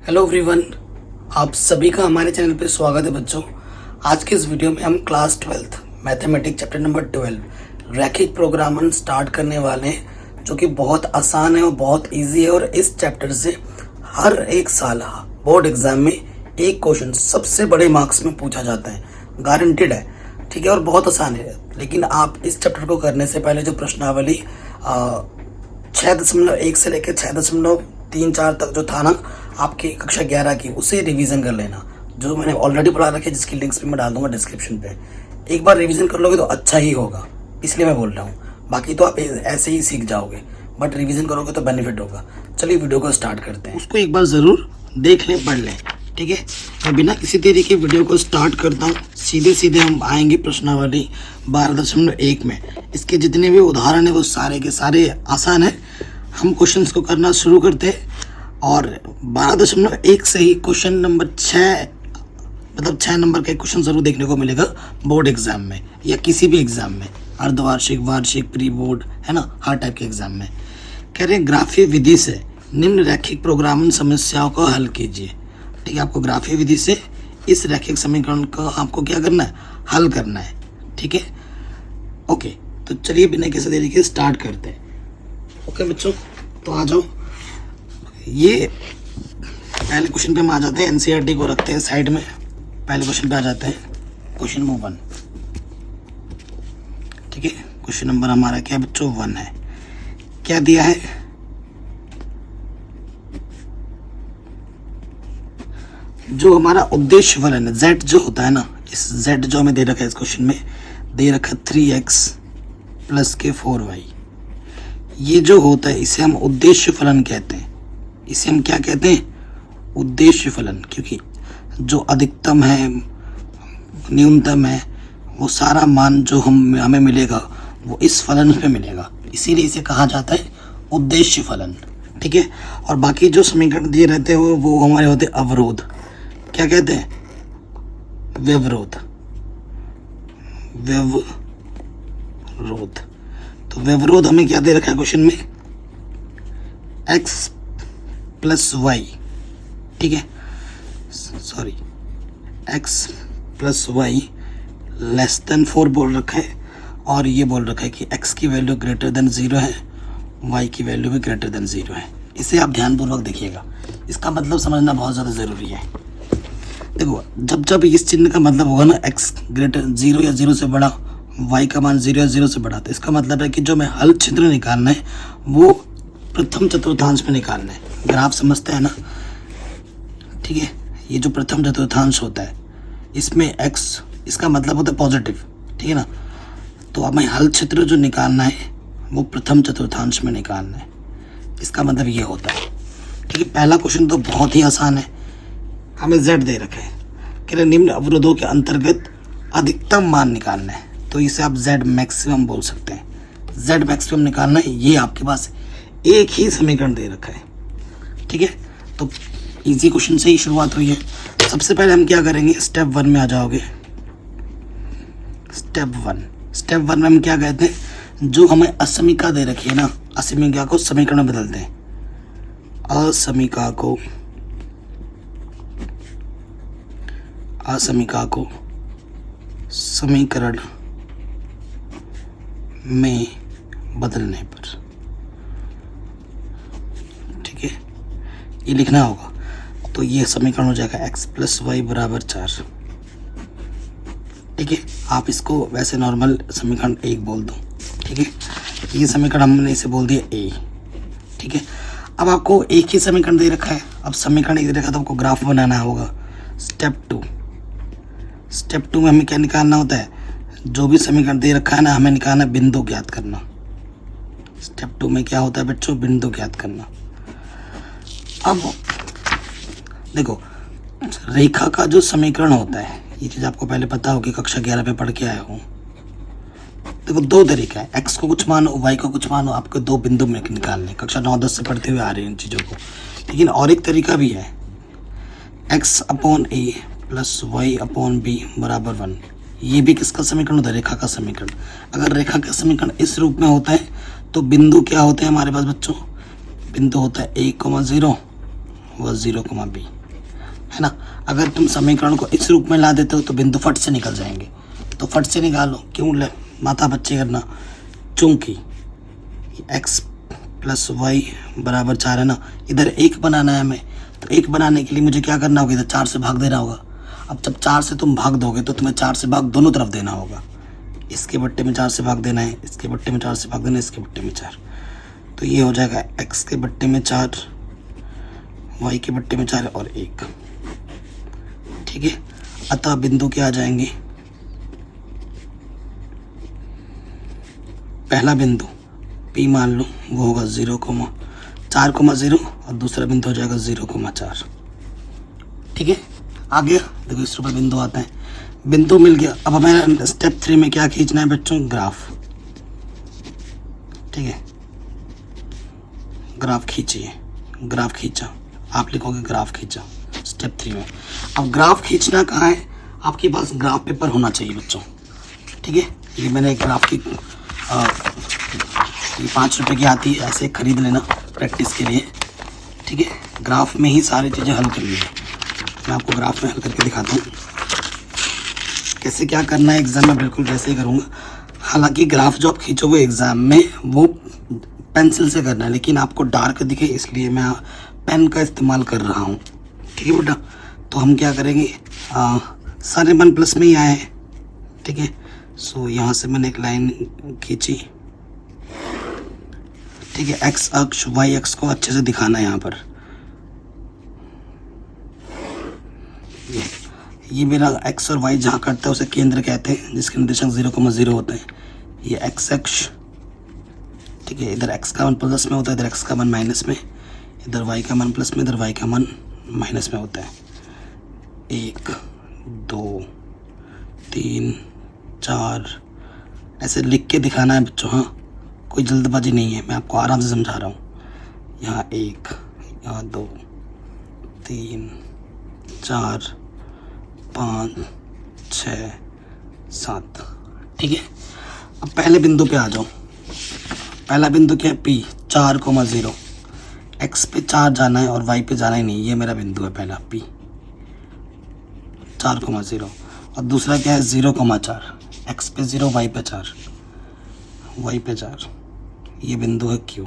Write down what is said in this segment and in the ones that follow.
Hello everyone, आप सभी का हमारे चैनल पे स्वागत है बच्चों। आज के इस वीडियो में हम class 12th mathematics chapter number 12 रैखिक प्रोग्रामन स्टार्ट करने वाले हैं, जो कि बहुत आसान है और बहुत इजी है। और इस चैप्टर से हर एक साल बोर्ड एग्जाम में एक क्वेश्चन सबसे बड़े मार्क्स में पूछा जाता है, गारंटेड है। ठीक है, और बहुत आसान है। लेकिन आप इस चैप्टर को करने से पहले जो प्रश्नावली 6.1 से लेकर 6.34 तक जो था ना आपकी कक्षा 11 की, उसे रिवीजन कर लेना। जो मैंने ऑलरेडी पढ़ा रखी है, जिसकी लिंक्स भी मैं डाल दूंगा डिस्क्रिप्शन पे। एक बार रिवीजन कर लोगे तो अच्छा ही होगा, इसलिए मैं बोल रहा हूँ। बाकी तो आप ऐसे ही सीख जाओगे, बट रिवीजन करोगे तो बेनिफिट होगा। चलिए वीडियो को स्टार्ट करते हैं। उसको एक बार ज़रूर देख लें, पढ़ लें। ठीक है, मैं बिना किसी देरी के वीडियो को स्टार्ट करता हूँ। सीधे हम आएंगे प्रश्नावली 12.1 में। इसके जितने भी उदाहरण है वो सारे के सारे आसान है। हम क्वेश्चंस को करना शुरू करते हैं और 12.1 से ही क्वेश्चन नंबर 6, मतलब 6 नंबर का क्वेश्चन जरूर देखने को मिलेगा बोर्ड एग्जाम में या किसी भी एग्जाम में, अर्धवार्षिक, वार्षिक, प्री बोर्ड, है ना, हर टाइप के एग्जाम में। कह रहे हैं ग्राफीय विधि से निम्न रैखिक प्रोग्रामन समस्याओं को हल कीजिए। ठीक है, आपको ग्राफीय विधि से इस रैखिक समीकरण को आपको क्या करना है, हल करना है। ठीक है, ओके, तो चलिए बिना किसी देरी के स्टार्ट करते हैं। ओके बच्चों, तो आ जाओ। ये पहले क्वेश्चन पे हम आ जाते हैं। एनसीईआरटी को रखते हैं साइड में, पहले क्वेश्चन पे आ जाते हैं। Question number 1। ठीक है, क्वेश्चन नंबर हमारा क्या बच्चों 1 है। क्या दिया है, जो हमारा उद्देश्य फलन है z जो होता है ना, इस z जो हमें दे रखा है इस क्वेश्चन में, दे रखा है 3x प्लस के 4y। ये जो होता है इसे हम उद्देश्य फलन कहते हैं। इसे हम क्या कहते हैं, उद्देश्य फलन, क्योंकि जो अधिकतम है, न्यूनतम है, वो सारा मान जो हमें मिलेगा वो इस फलन पे मिलेगा, इसीलिए इसे कहा जाता है उद्देश्य फलन। ठीक है, और बाकी जो समीकरण दिए रहते हैं वो हमारे होते हैं अवरोध। क्या कहते हैं, व्यवरोध। तो व्यवरोध हमें क्या दे रखा है क्वेश्चन में, x प्लस वाई। ठीक है, sorry, x plus Y less than 4 बोल रखा है, और ये बोल रखा है कि x की वैल्यू ग्रेटर देन 0 है, y की वैल्यू भी ग्रेटर देन 0 है। इसे आप ध्यानपूर्वक देखिएगा, इसका मतलब समझना बहुत ज़्यादा ज़रूरी है। देखो, जब इस चिन्ह का मतलब होगा ना x ग्रेटर 0 या 0 से बड़ा, y का मान 0 या 0 से बड़ा, तो इसका मतलब है कि जो मैं हल क्षेत्र निकालना है वो प्रथम चतुर्थांश में निकालना है। ग्राफ समझते हैं ना। ठीक है, ये जो प्रथम चतुर्थांश होता है इसमें x, इसका मतलब होता है पॉजिटिव। ठीक है ना, तो हमें हल क्षेत्र जो निकालना है वो प्रथम चतुर्थांश में निकालना है, इसका मतलब ये होता है। ठीक है, पहला क्वेश्चन तो बहुत ही आसान है। हमें z दे रखा है, कि निम्न अवरोधों के अंतर्गत अधिकतम मान निकालना है, तो इसे आप z मैक्सिमम बोल सकते हैं। z मैक्सिमम निकालना है, ये आपके पास एक ही समीकरण दे रखा है। ठीक है, तो इजी क्वेश्चन से ही शुरुआत हुई है। सबसे पहले हम क्या करेंगे, स्टेप 1 में आ जाओगे। स्टेप 1 में हम क्या कहते हैं, जो हमें असमीका दे रखी है ना, असमीका को समीकरण में बदलते हैं। असमीका को समीकरण में बदलने पर, ठीक है, ये लिखना होगा। तो ये समीकरण हो जाएगा x प्लस वाई बराबर 4। ठीक है, आप इसको वैसे नॉर्मल समीकरण 1 बोल दो। ठीक है, ये समीकरण हमने इसे बोल दिया a। ठीक है, अब आपको एक ही समीकरण दे रखा है। अब समीकरण एक दे रखा है तो आपको ग्राफ बनाना होगा। स्टेप 2 में हमें क्या निकालना होता है, जो भी समीकरण दे रखा है ना, हमें निकालना बिंदु ज्ञात करना। स्टेप 2 में क्या होता है बच्चों, बिंदु ज्ञात करना। अब देखो, रेखा का जो समीकरण होता है, ये चीज़ आपको पहले पता होगी, कक्षा 11 पे पढ़ के आया हूँ। देखो, 2 तरीका है, x को कुछ मानो, y को कुछ मानो, आपको 2 बिंदु में निकालने। कक्षा 9-10 से पढ़ते हुए आ रहे हैं इन चीज़ों को। लेकिन और एक तरीका भी है, x/a प्लस y/b बराबर 1। ये भी किसका समीकरण होता है, रेखा का समीकरण। अगर रेखा का समीकरण इस रूप में होता है तो बिंदु क्या होते हैं हमारे पास बच्चों, बिंदु होता है 1,0, वह 0,b है ना। अगर तुम समीकरण को इस रूप में ला देते हो तो बिंदु फट से निकल जाएंगे, तो फट से निकालो, क्यों ले माथा बच्चे करना। चूंकि x प्लस वाई बराबर 4 है ना, इधर 1 बनाना है हमें, तो 1 बनाने के लिए मुझे क्या करना होगा, इधर 4 से भाग देना होगा। अब जब 4 से तुम भाग दोगे तो तुम्हें 4 से भाग दोनों तरफ देना होगा, इसके बट्टे में 4 से भाग देना है, इसके बट्टे में 4 से भाग देना है, इसके बट्टे में 4। तो ये हो जाएगा x के बट्टे में 4, y के बट्टे में 4 और 1, ठीक है। अतः बिंदु क्या आ जाएंगे, पहला बिंदु P मान लो वो होगा 0,4,0 और दूसरा बिंदु हो जाएगा 0,4, ठीक है। आगे देखो इस रूप में बिंदु आता है, बिंदु मिल गया। अब हमें स्टेप 3 में क्या खींचना है बच्चों, ग्राफ, ठीक है। ग्राफ खींचिए, ग्राफ खींचा, आप लिखोगे ग्राफ खींचा स्टेप 3 में। अब ग्राफ खींचना कहाँ है, आपके पास ग्राफ पेपर होना चाहिए बच्चों, ठीक है। ये मैंने एक ग्राफ की ये 5 रुपये की आती है, ऐसे खरीद लेना प्रैक्टिस के लिए, ठीक है। ग्राफ में ही सारी चीज़ें हल करनी है, मैं आपको ग्राफ में हल करके दिखाता हूँ कैसे क्या करना है। एग्ज़ाम में बिल्कुल वैसे ही करूँगा। हालांकि ग्राफ जो आप खींचोगे एग्ज़ाम में वो पेंसिल से करना है, लेकिन आपको डार्क दिखे इसलिए मैं पेन का इस्तेमाल कर रहा हूँ, ठीक है बेटा। तो हम क्या करेंगे, सारे 1 प्लस में ही आए हैं, ठीक है। सो यहाँ से मैंने एक लाइन खींची, ठीक है। एक्स अक्ष वाई अक्ष को अच्छे से दिखाना है यहाँ पर। ये मेरा एक्स और वाई जहाँ कटता है उसे केंद्र कहते हैं, जिसके निर्देशांक 0,0 होते हैं। ये एक्स अक्ष, ठीक है। इधर एक्स का मान प्लस में होता है, इधर एक्स का मान माइनस में, इधर वाई का मान प्लस में, इधर वाई का मान माइनस में होता है। 1 2 3 4 ऐसे लिख के दिखाना है बच्चों, हाँ कोई जल्दबाजी नहीं है, मैं आपको आराम से समझा रहा हूँ। यहाँ 1, यहाँ 2 3 4 5 6 7, ठीक है। अब पहले बिंदु पे आ जाओ। पहला बिंदु क्या है, P 4,0। एक्स पे 4 जाना है और वाई पे जाना ही नहीं, ये मेरा बिंदु है पहला P 4,0। और दूसरा क्या है 0,4, एक्स पे 0 वाई पे 4, वाई पे 4, ये बिंदु है Q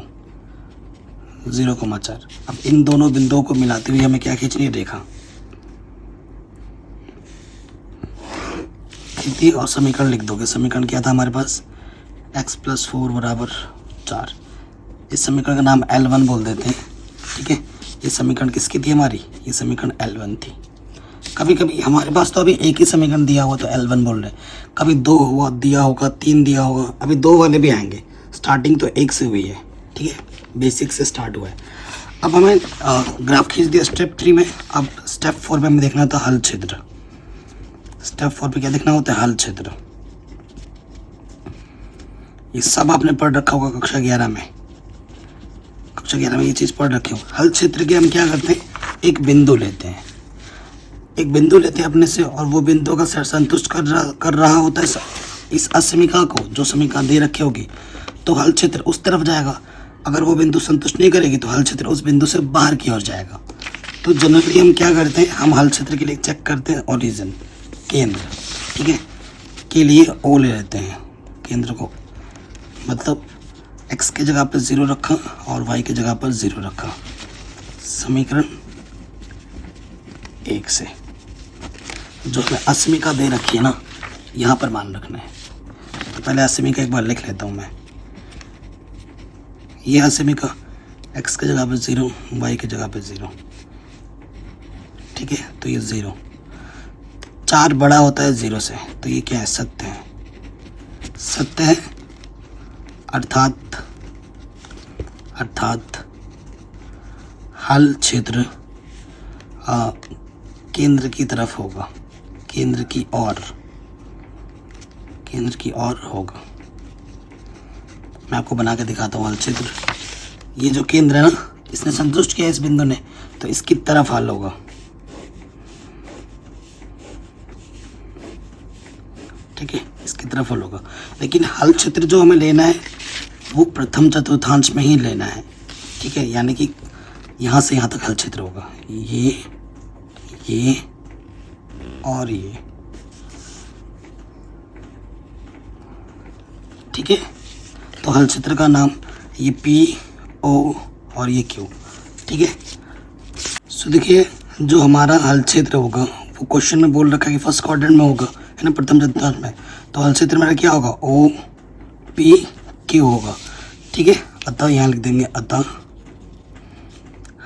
0,4। अब इन दोनों बिंदुओं को मिलाते हुए हमें क्या खींचनी है, रेखा खींची और समीकरण लिख दोगे। समीकरण क्या था हमारे पास, x + 4 = 4। इस समीकरण का नाम L1 बोल देते हैं, ठीक है। ये समीकरण किसकी थी हमारी, ये समीकरण L1 थी। कभी कभी हमारे पास तो अभी एक ही समीकरण दिया हुआ तो L1 बोल रहे हैं, कभी 2 हुआ दिया होगा, 3 दिया होगा, अभी 2 वाले भी आएंगे। स्टार्टिंग तो 1 से हुई है, ठीक है, बेसिक से स्टार्ट हुआ है। अब हमें ग्राफ खींच दिया स्टेप 3 में। अब स्टेप 4 में हमें देखना था हल क्षेत्र। स्टेप 4 पे क्या देखना होता है, हल क्षेत्र। ये सब आपने पढ़ रखा होगा कक्षा 11 में। कक्षा 11 में ये चीज़ पढ़ रखे हो। हल क्षेत्र के हम क्या करते हैं, एक बिंदु लेते हैं, एक बिंदु लेते हैं अपने से, और वो बिंदु का संतुष्ट कर रहा होता है इस असमीका को, जो समीकरण दे रखे होगी, तो हल क्षेत्र उस तरफ जाएगा। अगर वो बिंदु संतुष्ट नहीं करेगी तो हल क्षेत्र उस बिंदु से बाहर की ओर जाएगा। तो जनरली हम क्या करते हैं, हम हल क्षेत्र के लिए चेक करते हैं ओरिजिन, केंद्र, ठीक है, के लिए O ले लेते हैं केंद्र को, मतलब x की जगह पर 0 रखा और y की जगह पर 0 रखा। समीकरण 1 से जो हमें असमीका दे रखी है ना, यहाँ पर मान रखना है। तो पहले असमीका एक बार लिख लेता हूँ मैं। ये असमीका x की जगह पर 0, y की जगह पर 0, ठीक है। तो ये 0, 4 बड़ा होता है 0 से, तो ये क्या है, सत्य है, सत्य है। अर्थात हल क्षेत्र केंद्र की तरफ होगा, केंद्र की ओर होगा। मैं आपको बना के दिखाता हूँ हल क्षेत्र। ये जो केंद्र है ना, इसने संतुष्ट किया इस बिंदु ने, तो इसकी तरफ हल होगा, ठीक है, इसकी तरफ हल होगा। लेकिन हल क्षेत्र जो हमें लेना है वो प्रथम चतुर्थांश में ही लेना है, ठीक है। यानी कि यहाँ से यहाँ तक हल क्षेत्र होगा, ये और ये, ठीक है। तो हल क्षेत्र का नाम ये P O और ये Q, ठीक है। सो देखिए जो हमारा हल क्षेत्र होगा वो क्वेश्चन में बोल रखा है कि फर्स्ट क्वाड्रेंट में होगा, है ना, प्रथम चतुर्थांश में। तो हल क्षेत्र मेरा क्या होगा, O P Q होगा, ठीक है। अतः यहाँ लिख देंगे, अतः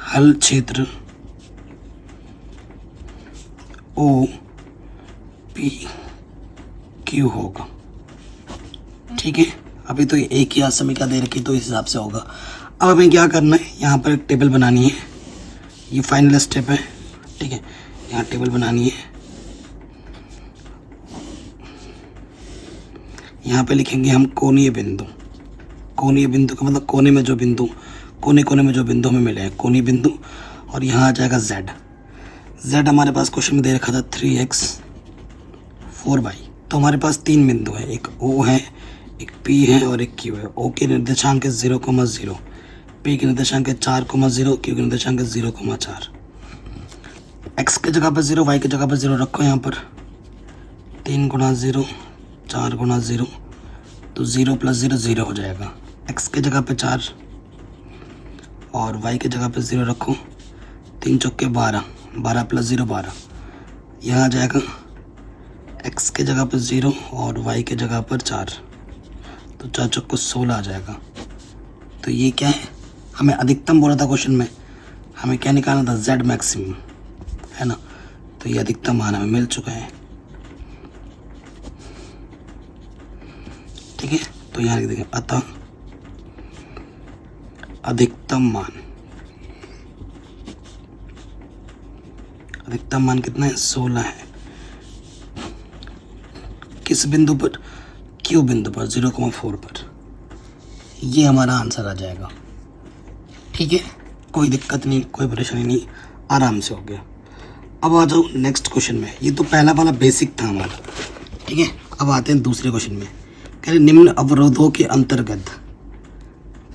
हल क्षेत्र O P Q होगा, ठीक है। अभी तो एक ही समीकरण दे रखी तो इस हिसाब से होगा। अब हमें क्या करना है, यहाँ पर एक टेबल बनानी है, ये फाइनल स्टेप है, ठीक है। यहाँ टेबल बनानी है, यहाँ पे लिखेंगे हम कोणीय बिंदु। कोणीय बिंदु का मतलब कोने में जो बिंदु, कोने में जो बिंदु हमें मिले हैं, कोणीय बिंदु। और यहाँ आ जाएगा Z। Z हमारे पास क्वेश्चन में दे रखा था 3x 4y। तो हमारे पास 3 बिंदु है, एक O है, एक P है और एक Q है। O के निर्देशांक है 0,0, P के निर्देशांक है 4,0, Q के निर्देशांक है 0,4। x के जगह पर 0, y के जगह पर 0 रखो यहाँ पर। 3 गुणा 0, 4 गुणा 0, तो 0 + 0 0 हो जाएगा। x के जगह पे 4 और y के जगह पे 0 रखो। 3 चौके 12, 12 + 0 12। यहाँ आ जाएगा x के जगह पर 0 और y के जगह पर 4, तो 4 चौके 16 आ जाएगा। तो ये क्या है, हमें अधिकतम बोला था क्वेश्चन में, हमें क्या निकालना था, Z मैक्सिमम, है ना। तो ये अधिकतम मान हमें मिल चुका है, ठीक है। तो यहाँ लिख देंगे, अतः अधिकतम मान कितना है, 16 है। किस बिंदु पर, Q बिंदु पर, 0,4 पर। ये हमारा आंसर आ जाएगा, ठीक है। कोई दिक्कत नहीं, कोई परेशानी नहीं, आराम से हो गया। अब आ जाओ नेक्स्ट क्वेश्चन में। ये तो पहला वाला बेसिक था हमारा, ठीक है। अब आते हैं दूसरे क्वेश्चन में। कह रहे निम्न अवरोधों के अंतर्गत,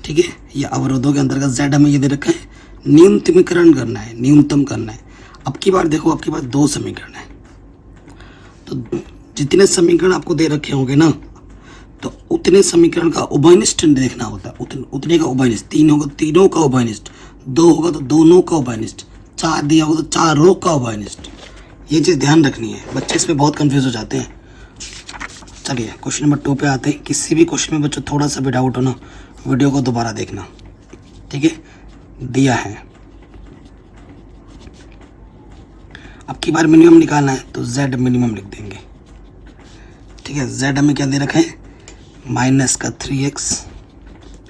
ठीक है, ये अवरोधों के अंतर्गत Z हमें ये दे रखा है, न्यूनतमीकरण करना है, न्यूनतम करना है। अब की बार देखो, आपके पास 2 समीकरण है, तो जितने समीकरण आपको दे रखे होंगे ना, तो उतने समीकरण का उभयनिष्ठ देखना होता है, उतने का उभयनिष्ठ। 3 होगा, तीनों का उभयनिष्ठ। 2 होगा तो दोनों का उभयनिष्ठ। 4 दिया होगा तो चारों का उभयनिष्ठ। ये चीज़ ध्यान रखनी है, बच्चे इसमें बहुत कंफ्यूज हो जाते हैं। चलिए क्वेश्चन नंबर 2 पे आते हैं। किसी भी क्वेश्चन में बच्चों थोड़ा सा भी डाउट हो ना, वीडियो को दोबारा देखना, ठीक है। दिया है, अब की बार मिनिमम निकालना है तो Z मिनिमम लिख देंगे, ठीक है। Z हमें क्या दे रखा है, -3x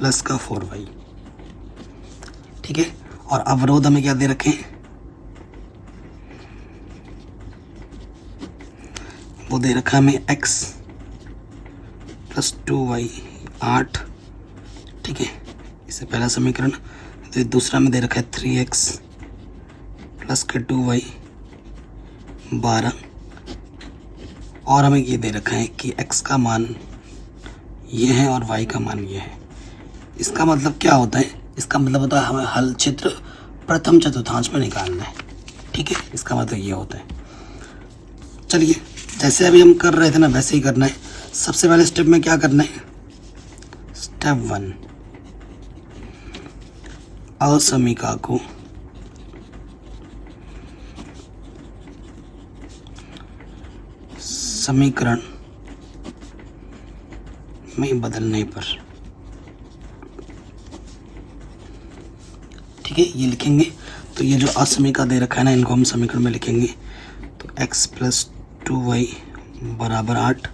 + 4y, ठीक है। और अवरोध हमें क्या दे रखे हैं, वो दे रखा है हमें x + 2y 8, ठीक है। इससे पहला समीकरण। तो दूसरा में दे रखा है 3x + 2y 12। और हमें ये दे रखा है कि x का मान ये है और y का मान ये है। इसका मतलब क्या होता है, इसका मतलब होता है हमें हल क्षेत्र प्रथम चतुर्थांश में निकालना है, ठीक है। इसका मतलब ये होता है। चलिए जैसे अभी हम कर रहे थे ना, वैसे ही करना है। सबसे पहले स्टेप में क्या करना है, स्टेप 1, असमीका को समीकरण में बदलने पर, ठीक है, ये लिखेंगे। तो ये जो असमीका दे रखा है ना, इनको हम समीकरण में लिखेंगे। तो x + 2y = 8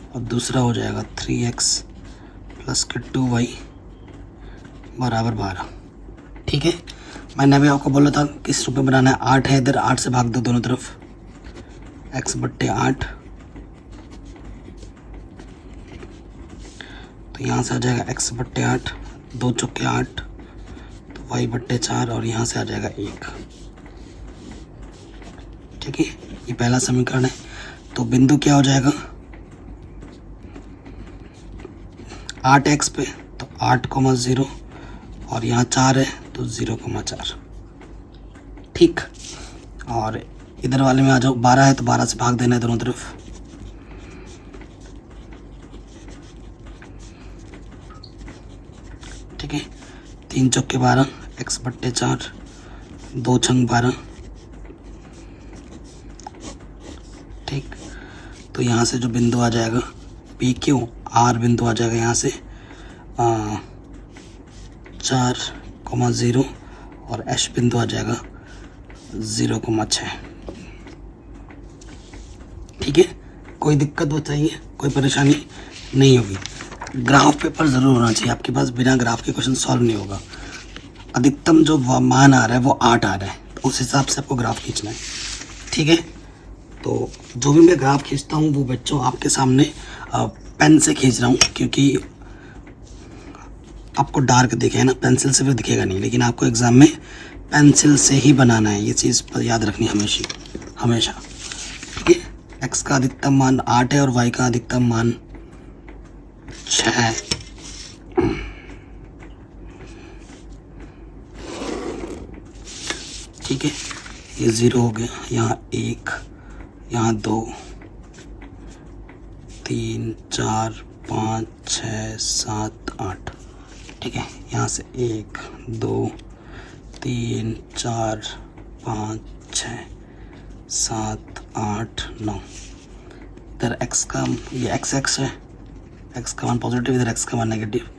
और दूसरा हो जाएगा 3x + 2y = 12, ठीक है। मैंने अभी आपको बोला था किस रूप में बनाना है। 8 है इधर, 8 से भाग दो दोनों तरफ, x/8। तो यहाँ से आ जाएगा x/8, 2 चौके 8, तो y/4 और यहाँ से आ जाएगा 1, ठीक है। ये पहला समीकरण है। तो बिंदु क्या हो जाएगा, 8x पे, तो 8,0 और यहाँ 4 है तो 0,4। ठीक। और इधर वाले में आ जाओ, 12 है तो 12 से भाग देना है दोनों तरफ। ठीक है, 3 चौके 12, x बट्टे 4, 2 छंग 12। ठीक, तो यहाँ से जो बिंदु आ जाएगा पी क्यू आर बिंदु आ जाएगा यहाँ से 4,0 और एच बिंदु आ जाएगा 0,6। ठीक है, कोई दिक्कत बताइए, कोई परेशानी नहीं होगी। ग्राफ पेपर ज़रूर होना चाहिए आपके पास, बिना ग्राफ के क्वेश्चन सॉल्व नहीं होगा। अधिकतम जो मान आ रहा है वो 8 आ रहा है, तो उस हिसाब से आपको ग्राफ खींचना है। ठीक है, तो जो भी मैं ग्राफ खींचता हूँ वो बच्चों आपके सामने पेन से खींच रहा हूँ, क्योंकि आपको डार्क दिखे है ना, पेंसिल से फिर दिखेगा नहीं, लेकिन आपको एग्ज़ाम में पेंसिल से ही बनाना है, ये चीज़ पर याद रखनी हमेशा। ठीक है, x का अधिकतम मान 8 है और y का अधिकतम मान 6 है। ठीक है, ये 0 हो गया, यहाँ 1, यहाँ 2, 3, 4, 5, 6, 7, 8। ठीक है, यहाँ से 1, 2, 3, 4, 5, 6, 7, 8, 9। इधर x का ये x है, x का मान पॉजिटिव, इधर x का मान नेगेटिव,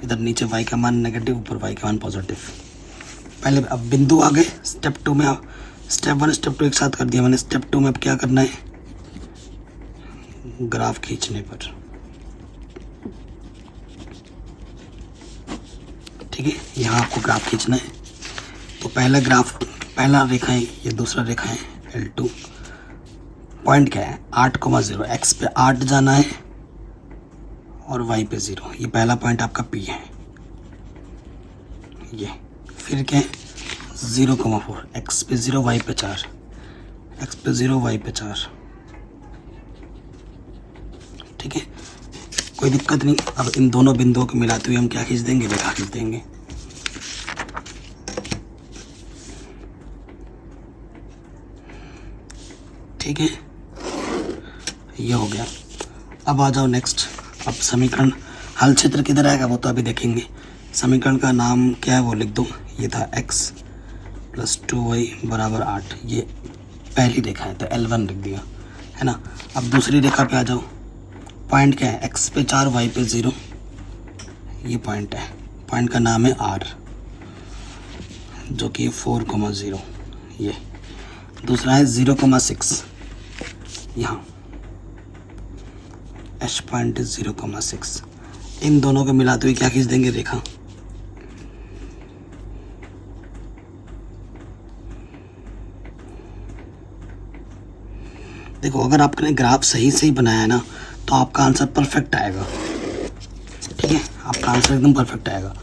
इधर नीचे y का मान नेगेटिव, ऊपर y का मान पॉजिटिव। पहले अब बिंदु आ गए, स्टेप 2 में स्टेप 1 स्टेप 2 एक साथ कर दिया मैंने। स्टेप 2 में अब क्या करना है, ग्राफ खींचने पर। ठीक है, यहाँ आपको ग्राफ खींचना है। तो पहला रेखा है, ये दूसरा रेखा है L2। पॉइंट क्या है 8,0, x पे 8 जाना है और y पे 0। ये पहला पॉइंट आपका P है। ये फिर क्या है 0,4, x पे 0 y पे 4, x पे 0 y पे 4। ठीक है, कोई दिक्कत नहीं। अब इन दोनों बिंदुओं को मिलाते हुए हम क्या खींच देंगे, रेखा खींच देंगे। ठीक है, ये हो गया। अब आ जाओ नेक्स्ट। अब समीकरण हल क्षेत्र किधर आएगा वो तो अभी देखेंगे। समीकरण का नाम क्या है वो लिख दो। ये था x + 2y = 8। ये पहली रेखा है तो L1 लिख दिया, है ना। अब दूसरी रेखा पे आ जाओ। पॉइंट क्या है x पे 4 y पे 0। ये पॉइंट है, पॉइंट का नाम है R, जो कि 4,0। ये दूसरा है 0,6। यहाँ H पॉइंट 0,6। इन दोनों को मिलाते हुए क्या खींच देंगे, रेखा। देखो, अगर आपने ग्राफ सही से ही बनाया है ना तो आपका आंसर परफेक्ट आएगा। ठीक है, आपका आंसर एकदम परफेक्ट आएगा।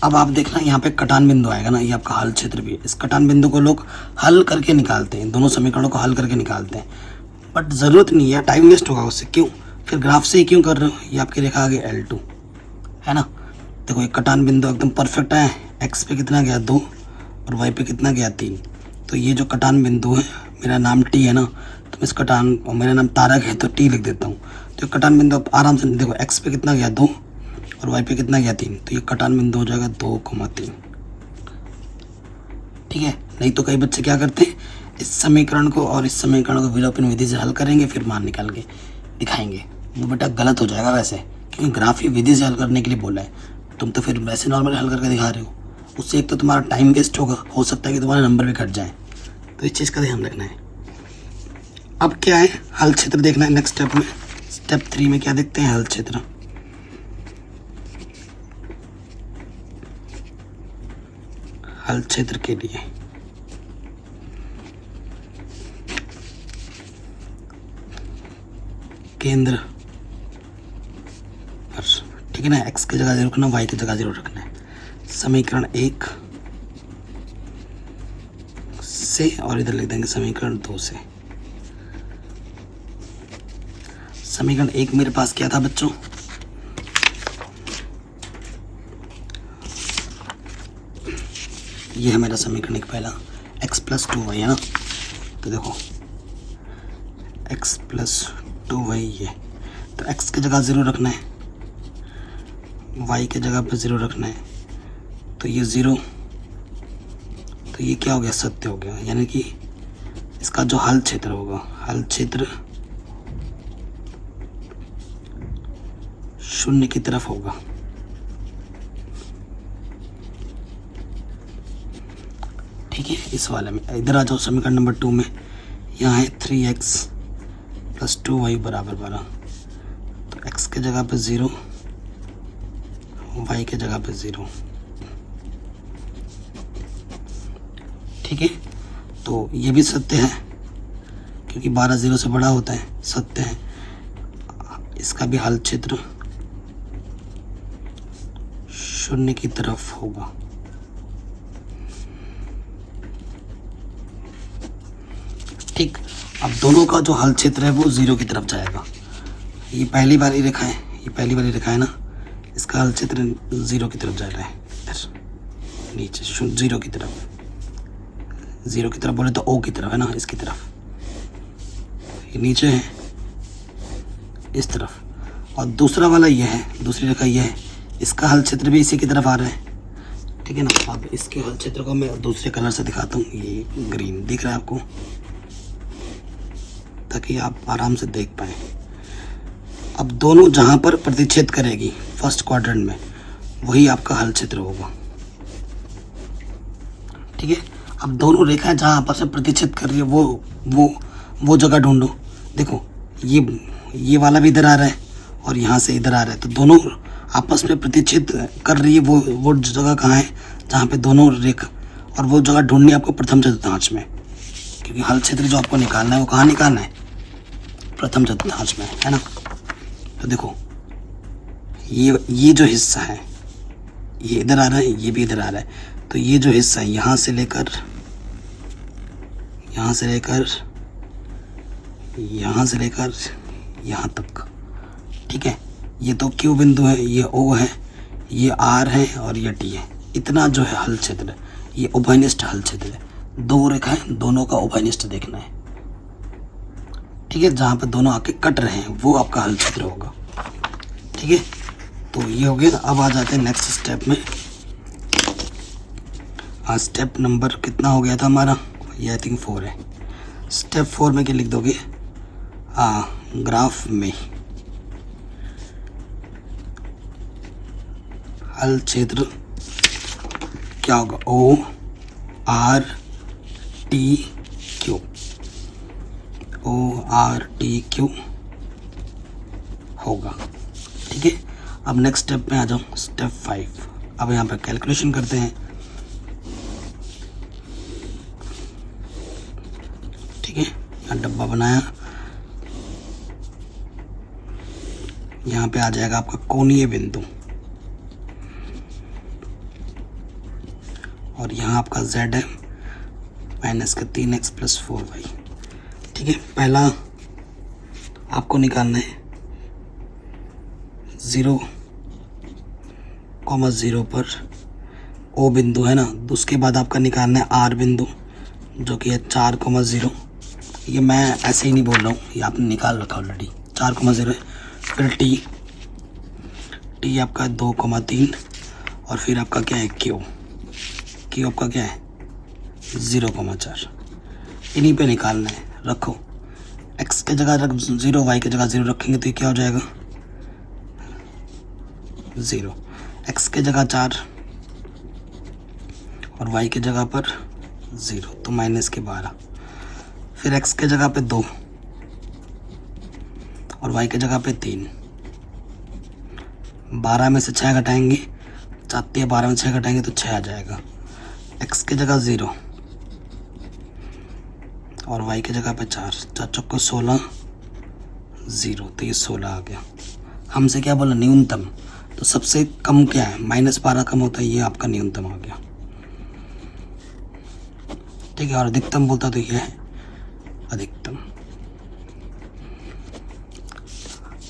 अब आप देखना यहाँ पे कटान बिंदु आएगा ना, ये आपका हल क्षेत्र भी है। इस कटान बिंदु को लोग हल करके निकालते हैं, दोनों समीकरणों को हल करके निकालते हैं, बट ज़रूरत नहीं है, टाइम वेस्ट होगा उससे। क्यों, फिर ग्राफ से ही क्यों कर रहे हो। ये आपकी रेखा आ गई L2, है ना। देखो ये कटान बिंदु एकदम परफेक्ट है। x पे कितना गया 2 और y पे कितना गया 3। तो ये जो कटान बिंदु है, मेरा नाम T है ना, तो इस कटान, मेरा नाम तारक है तो T लिख देता हूँ। तो कटान बिंदु आराम से देखो, x पे कितना गया 2 और y पे कितना गया 3, तो ये कटान बिंदु हो जाएगा 2,3। ठीक है, नहीं तो कई बच्चे क्या करते हैं, इस समीकरण को और इस समीकरण को विलोपन विधि से हल करेंगे, फिर मान निकाल के दिखाएंगे। वो बेटा गलत हो जाएगा वैसे, क्योंकि ग्राफ ही विधि से हल करने के लिए बोला है। तुम तो फिर वैसे नॉर्मल हल करके दिखा रहे हो, उससे एक तो तुम्हारा टाइम वेस्ट होगा, हो सकता है कि तुम्हारे नंबर भी घट जाए। तो इस चीज़ का ध्यान रखना है। अब क्या है, हल क्षेत्र देखना है नेक्स्ट स्टेप में। स्टेप 3 में क्या देखते हैं, हल क्षेत्र। हल क्षेत्र के लिए केंद्र पर, ठीक है ना, x की जगह 0 रखना, y की जगह 0 रखना है। समीकरण 1 से और इधर लिख देंगे समीकरण 2 से। समीकरण 1 मेरे पास क्या था बच्चों, ये है मेरा समीकरण 1 पहला। x प्लस 2y है ना, तो देखो x प्लस 2y ये, तो x की जगह 0 रखना है, y की जगह पे 0 रखना है, तो ये 0, तो ये क्या हो गया, सत्य हो गया। यानी कि इसका जो हल क्षेत्र होगा, हल क्षेत्र 0 की तरफ होगा। ठीक है, इस वाले में इधर आ जाओ समीकरण नंबर 2 में, यहाँ है 3x प्लस 2y बराबर 12, तो x के जगह पे 0, y के जगह पे 0। ठीक है, तो ये भी सत्य है क्योंकि 12 0 से बड़ा होता है, सत्य है। इसका भी हल क्षेत्र 0 की तरफ होगा। ठीक, अब दोनों का जो हल क्षेत्र है वो 0 की तरफ जाएगा। ये पहली वाली रेखा है, ये पहली वाली रेखा है ना, इसका हल क्षेत्र 0 की तरफ जा रहा है, इधर नीचे 0 की तरफ, 0 की तरफ बोले तो O की तरफ है ना, इसकी तरफ, ये नीचे है इस तरफ, और दूसरा वाला ये है, दूसरी रेखा ये है, इसका हल क्षेत्र भी इसी की तरफ आ रहा है। ठीक है ना, अब इसके हल क्षेत्र को मैं दूसरे कलर से दिखाता हूँ, ये ग्रीन दिख रहा है आपको, ताकि आप आराम से देख पाए। अब दोनों जहाँ पर प्रतिच्छेद करेगी फर्स्ट क्वाड्रेंट में, वही आपका हल क्षेत्र होगा। ठीक है, अब दोनों रेखाएं जहाँ आपस में प्रतिच्छेद कर रही है वो जगह ढूंढो। देखो ये वाला भी इधर आ रहा है और यहाँ से इधर आ रहा है, तो दोनों आपस में प्रतिच्छेद कर रही है, वो जगह कहाँ है जहाँ पे दोनों रेखा, और वो जगह ढूंढनी है आपको प्रथम चतुर्थांश में, क्योंकि हल क्षेत्र जो आपको निकालना है वो कहाँ निकालना है, प्रथम चतुर्थांश में, है ना। तो देखो ये जो हिस्सा है ये इधर आ रहा है, ये भी इधर आ रहा है, तो ये जो हिस्सा है यहाँ से लेकर यहाँ तक, ठीक है, ये तो Q बिंदु है, ये O है, ये R है और ये T है। इतना जो है हल क्षेत्र, ये उभयनिष्ठ हल क्षेत्र है। दो रेखा है, दोनों का उभयनिष्ठ देखना है। ठीक है, जहाँ पे दोनों आके कट रहे हैं वो आपका हल क्षेत्र होगा। ठीक है, तो ये हो गया। अब आ जाते हैं नेक्स्ट स्टेप में। आज स्टेप नंबर कितना हो गया था हमारा, ये आई थिंक 4 है। स्टेप 4 में क्या लिख दोगे, ग्राफ में हल क्षेत्र क्या होगा, O R T Q, O R T Q होगा। ठीक है, अब नेक्स्ट स्टेप में आ जाओ, स्टेप 5। अब यहाँ पे कैलकुलेशन करते हैं। ठीक है, यहाँ डब्बा बनाया, यहाँ पे आ जाएगा आपका कोणीय बिंदु, और यहाँ आपका z है माइनस का 3x प्लस 4y। ठीक है, पहला आपको निकालना है 0,0 पर O बिंदु है ना, तो उसके बाद आपका निकालना है R बिंदु जो कि है 4,0। ये मैं ऐसे ही नहीं बोल रहा हूँ, ये आपने निकाल रखा ऑलरेडी, 4,0 है। फिर T आपका 2,3, और फिर आपका क्या है Q आपका क्या है 0,4। इन्हीं पे निकालना है। रखो, x के जगह रख 0, y के जगह 0 रखेंगे तो ये क्या हो जाएगा 0, x के जगह 4 और y के जगह पर 0, तो माइनस के 12। फिर x के जगह पे 2 और y के जगह पे 3। 12 में से 6 घटाएंगे, 12 में 6 घटाएंगे तो 6 आ जाएगा। x के जगह 0 और y के जगह पे 4, 4 चौको 16, 0, तो ये 16 आ गया। हमसे क्या बोला, न्यूनतम, तो सबसे कम क्या है, -12 कम होता है, ये आपका न्यूनतम आ गया। ठीक है, और अधिकतम बोलता तो ये है अधिकतम।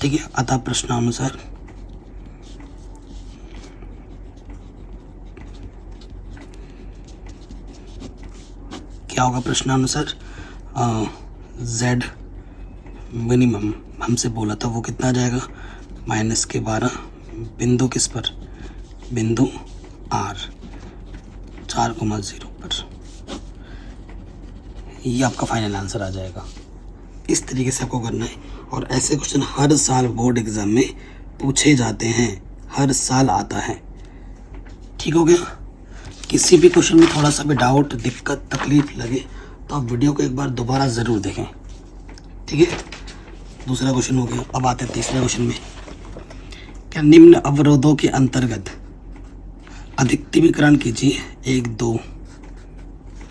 ठीक है, अतः प्रश्नानुसार क्या होगा प्रश्नानुसार? Z मिनिमम हमसे बोला था वो कितना आ जाएगा? -12। बिंदु किस पर? बिंदु R 4,0 पर। ये आपका फाइनल आंसर आ जाएगा। इस तरीके से आपको करना है और ऐसे क्वेश्चन हर साल बोर्ड एग्जाम में पूछे जाते हैं, हर साल आता है। ठीक हो गया? किसी भी क्वेश्चन में थोड़ा सा भी डाउट, दिक्कत, तकलीफ लगे तो आप वीडियो को एक बार दोबारा ज़रूर देखें। ठीक है, दूसरा क्वेश्चन हो गया। अब आते हैं तीसरे क्वेश्चन में। क्या निम्न अवरोधों के अंतर्गत अधिकतमीकरण कीजिए 1, 2।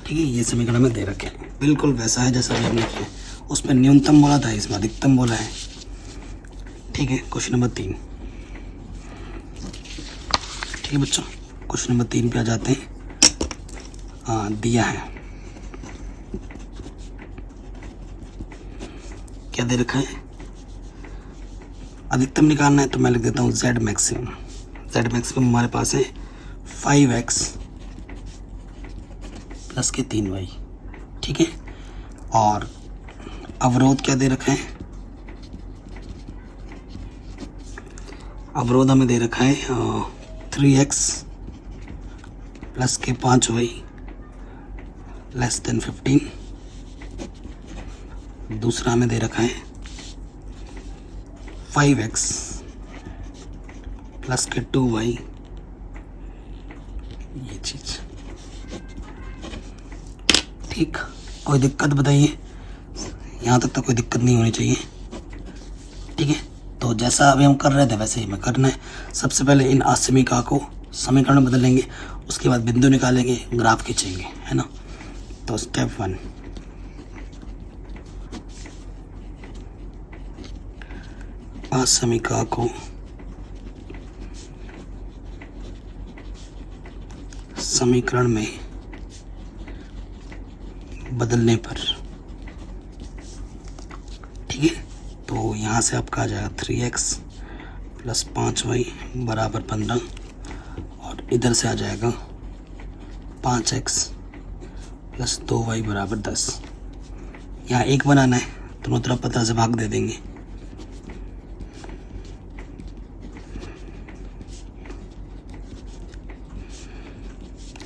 ठीक है, ये समीकरण में दे रखे हैं, बिल्कुल वैसा है जैसा भी हमने किया। उसमें न्यूनतम बोला था, इसमें अधिकतम बोला है। ठीक है, क्वेश्चन नंबर 3। ठीक है बच्चों, क्वेश्चन नंबर 3 पे आ जाते हैं। दिया है, क्या दे रखा है? अधिकतम निकालना है तो मैं लिख देता हूँ Z मैक्सिमम। Z मैक्सिमम हमारे पास है 5x प्लस के 3y। ठीक है, और अवरोध क्या दे रखा है? अवरोध हमें दे रखा है 3x प्लस के 5y लेस देन 15। दूसरा हमें दे रखा है 5x प्लस के 2y। ये चीज ठीक, कोई दिक्कत बताइए? यहाँ तक तो कोई दिक्कत नहीं होनी चाहिए। ठीक है, तो जैसा अभी हम कर रहे थे वैसे ही हमें करना है। सबसे पहले इन असमीका को समीकरण में बदलेंगे, उसके बाद बिंदु निकालेंगे, ग्राफ खींचेंगे, है ना। तो स्टेप 1, असमीका को समीकरण में बदलने पर, ठीक है, तो यहाँ से आपका आ जाएगा 3x प्लस 5y बराबर 15 और इधर से आ जाएगा 5x प्लस 2y बराबर 10। यहाँ 1 बनाना है, दोनों तरफ 15 से भाग दे देंगे।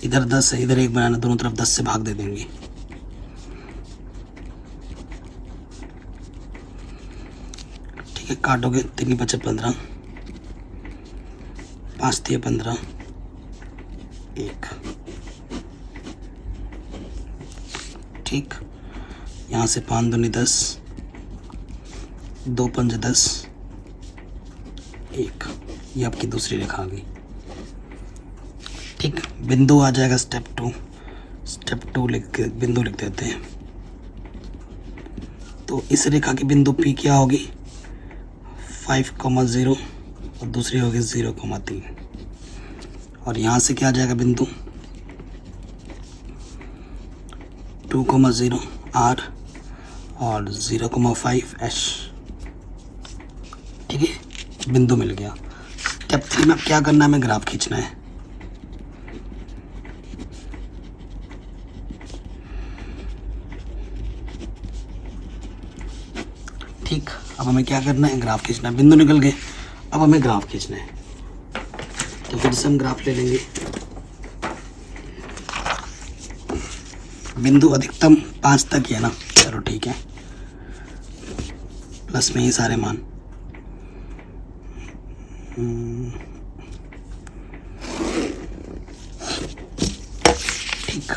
इधर 10 है, इधर 1 बनाना, दोनों तरफ 10 से भाग दे देंगे। ठीक है, काटोगे 3 × 5 = 15, 5 × 15 1। ठीक, यहाँ से 5 दूनी 10, 2 पंजे 10, 1। ये आपकी दूसरी रेखा आ गई। ठीक, बिंदु आ जाएगा स्टेप 2। स्टेप 2 लिख के बिंदु लिख देते हैं। तो इस रेखा की बिंदु P क्या होगी? 5,0 और दूसरी होगी 0,3। और यहाँ से क्या आ जाएगा बिंदु? 2,0 R और 0,5 H। ठीक है, बिंदु मिल गया। स्टेप 3 में क्या करना है? हमें ग्राफ खींचना है। ठीक, अब हमें क्या करना है? ग्राफ खींचना है। बिंदु निकल गए, अब हमें ग्राफ खींचना है। तो फिर से हम ग्राफ ले लेंगे। बिंदु अधिकतम 5 तक ही है ना, चलो ठीक है, प्लस में ये सारे मान। ठीक,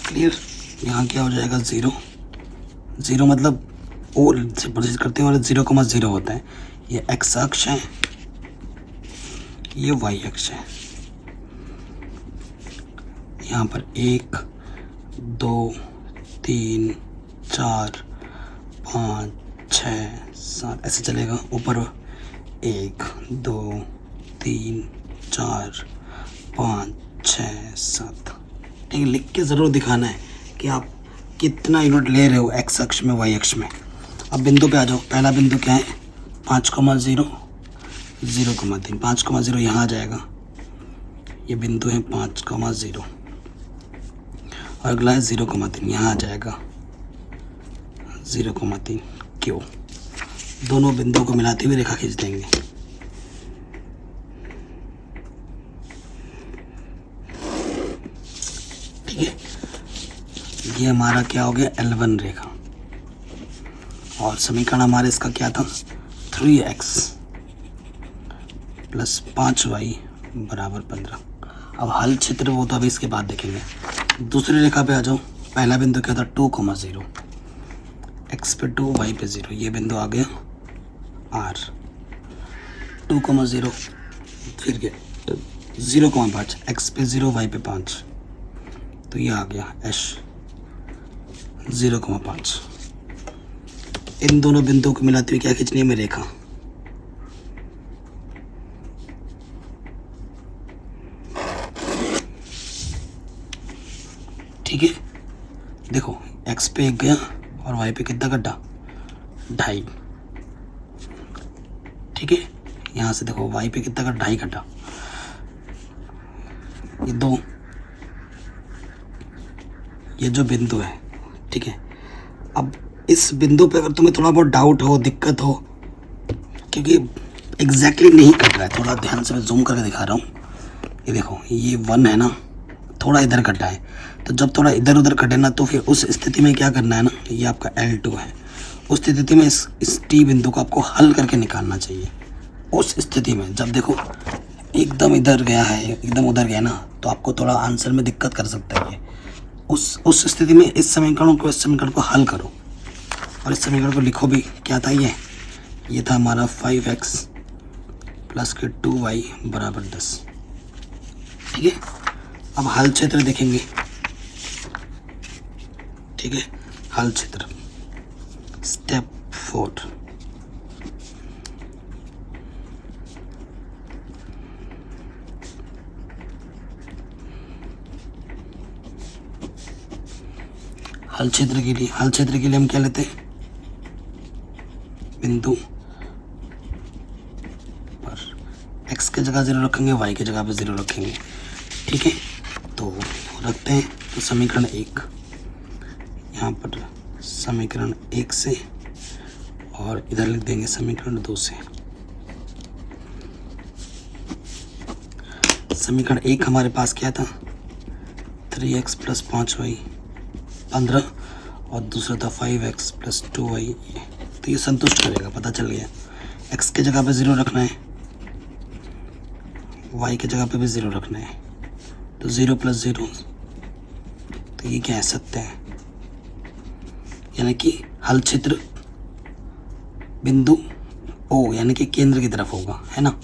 क्लियर। यहाँ क्या हो जाएगा? 0 0 मतलब ओ से परचेज करते हैं और 0,0 होता है। ये x अक्ष है, ये y अक्ष है। यहाँ पर 1 2 3 4 5 6 7 ऐसे चलेगा। ऊपर 1 2 3 4 5 6 7। ठीक है, लिख के ज़रूर दिखाना है कि आप कितना यूनिट ले रहे हो एक्स अक्ष में वाई अक्ष में। अब बिंदु पे आ जाओ। पहला बिंदु क्या है 5,0 0,3 5,0 यहाँ आ जाएगा, ये बिंदु है 5,0 और अगला है 0,3 यहाँ आ जाएगा 0,3 क्यों। दोनों बिंदुओं को मिलाते हुए रेखा खींच देंगे। ठीक है, ये हमारा क्या हो गया L1 रेखा, और समीकरण हमारे इसका क्या था 3x + 5y = 15। अब हल क्षेत्र वो तो अभी इसके बाद देखेंगे। दूसरी रेखा पे आ जाओ। पहला बिंदु क्या था 2,0 x पे 2 y पे 0, ये बिंदु आ गया R। 2,0 फिर क्या 0,5 x पे 0 y पे 5, तो ये आ गया S 0,5। इन दोनों बिंदुओं को मिलाते हुए क्या खींचनी है हमें रेखा। ठीक है, देखो x पे 1 गया और y पे कितना कटा 2.5। ठीक है, यहाँ से देखो y पे कितना कटा 2.5 कटा, ये 2, ये जो बिंदु है। ठीक है, अब इस बिंदु पे अगर तुम्हें थोड़ा बहुत डाउट हो, दिक्कत हो, क्योंकि एग्जैक्टली नहीं कट रहा है, थोड़ा ध्यान से मैं जूम करके दिखा रहा हूँ। ये देखो ये 1 है ना, थोड़ा इधर कटा है, तो जब थोड़ा इधर उधर कटे ना तो फिर उस स्थिति में क्या करना है ना, ये आपका L2 है, उस स्थिति में इस T बिंदु को आपको हल करके निकालना चाहिए। उस स्थिति में जब देखो एकदम इधर गया है, एकदम उधर गया ना, तो आपको थोड़ा आंसर में दिक्कत कर सकता है ये। उस स्थिति में इस समीकरण को हल करो, और इस समीकरण को लिखो भी। क्या था ये था हमारा 5x + 2y = 10। ठीक है, अब हल क्षेत्र देखेंगे। ठीक है, हल क्षेत्र स्टेप 4। हल क्षेत्र के लिए हम क्या लेते हैं, बिंदु पर x की जगह 0 रखेंगे, y की जगह पे 0 रखेंगे। ठीक है, तो रखते हैं। तो समीकरण 1 यहाँ पर, समीकरण 1 से, और इधर लिख देंगे समीकरण 2 से। समीकरण 1 हमारे पास क्या था 3x + 5y 15, और दूसरा था 5x + 2y। तो ये संतुष्ट करेगा, पता चल गया। x की जगह पे 0 रखना है, y की जगह पे भी 0 रखना है, तो 0 + 0, तो ये क्या है सत्य है, यानी कि हल क्षेत्र बिंदु O यानी कि केंद्र की तरफ होगा, है ना।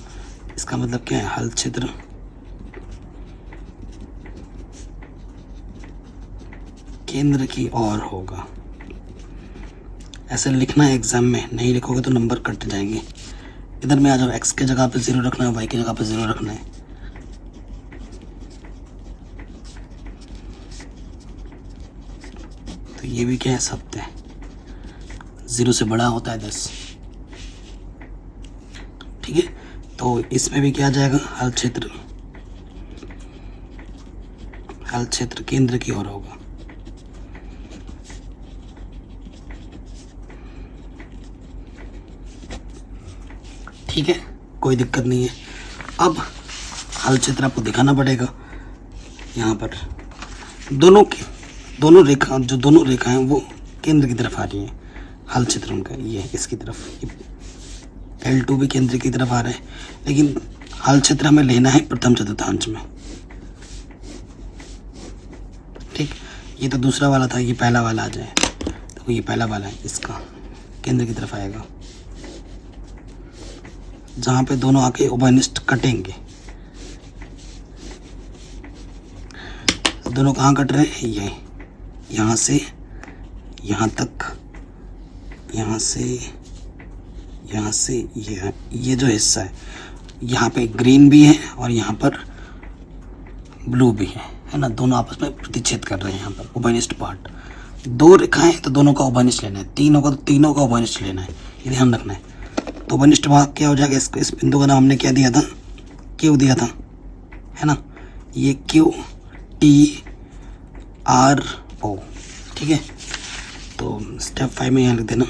इसका मतलब क्या है, हल क्षेत्र केंद्र की ओर होगा। ऐसे लिखना है एग्जाम में, नहीं लिखोगे तो नंबर कट जाएंगे। इधर में आ जाओ, x की जगह पे 0 रखना है, y की जगह पे 0 रखना है। तो ये भी क्या है सत्य है, 0 से बड़ा होता है 10। ठीक है, तो इसमें भी क्या आ जाएगा, हल क्षेत्र केंद्र की ओर होगा। ठीक है, कोई दिक्कत नहीं है। अब हल क्षेत्र आपको दिखाना पड़ेगा। यहाँ पर दोनों रेखा हैं वो केंद्र की तरफ आ रही हैं। हल क्षेत्र उनका ये है, इसकी तरफ L2 भी केंद्र की तरफ आ रहा है, लेकिन हल क्षेत्र हमें लेना है प्रथम चतुर्थांश में। ठीक, ये तो दूसरा वाला था, ये पहला वाला आ जाए, तो ये पहला वाला है, इसका केंद्र की तरफ आएगा, जहाँ पे दोनों आके उभयनिष्ठ कटेंगे। दोनों कहाँ कट रहे हैं, ये यहाँ से यहाँ तक, यहाँ से ये जो हिस्सा है, यहाँ पे ग्रीन भी है और यहाँ पर ब्लू भी है है ना, दोनों आपस में प्रतिच्छेद कर रहे हैं यहाँ पर, उभयनिष्ठ पार्ट। दो रेखाएं तो दोनों का उभयनिष्ठ लेना है, तीन होगा तो तीनों का उभयनिष्ठ लेना है, ये ध्यान रखना है। तो उभयनिष्ठ भाग क्या हो जाएगा, इस बिंदु का नाम हमने क्या दिया था, क्यू दिया था, है ना, ये क्यू टी आर ओ, ठीक है। तो स्टेप 5 में यहाँ लिख देना,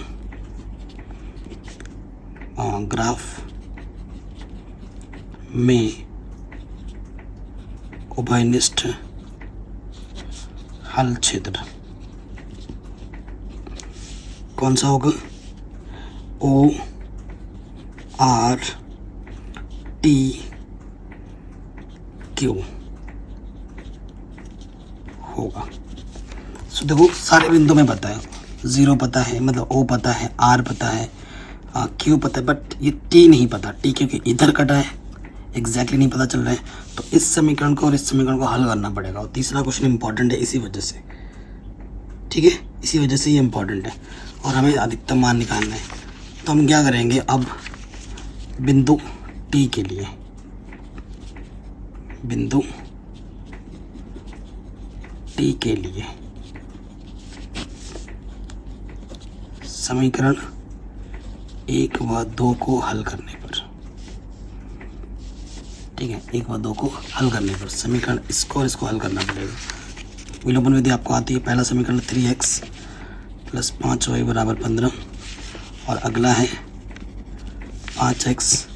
ग्राफ में उभयनिष्ठ हल क्षेत्र कौन सा होगा, ओ आर टी क्यू होगा। सो देखो सारे बिंदु में पता है, 0 पता है, मतलब ओ पता है, आर पता है, क्यू पता है, बट ये टी नहीं पता। टी क्योंकि इधर कटा है, एग्जैक्टली नहीं पता चल रहा है, तो इस समीकरण को और इस समीकरण को हल करना पड़ेगा। और तीसरा क्वेश्चन इंपॉर्टेंट है इसी वजह से, ठीक है, इसी वजह से ये इंपॉर्टेंट है और हमें अधिकतम मान निकालना है। तो हम क्या करेंगे, अब बिंदु टी के लिए, बिंदु टी के लिए समीकरण 1 व 2 को हल करने पर, ठीक है, 1 व 2 को हल करने पर समीकरण इसको और इसको हल करना पड़ेगा। विलोपन विधि आपको आती है। पहला समीकरण 3x + 5y = 15 और अगला है 5x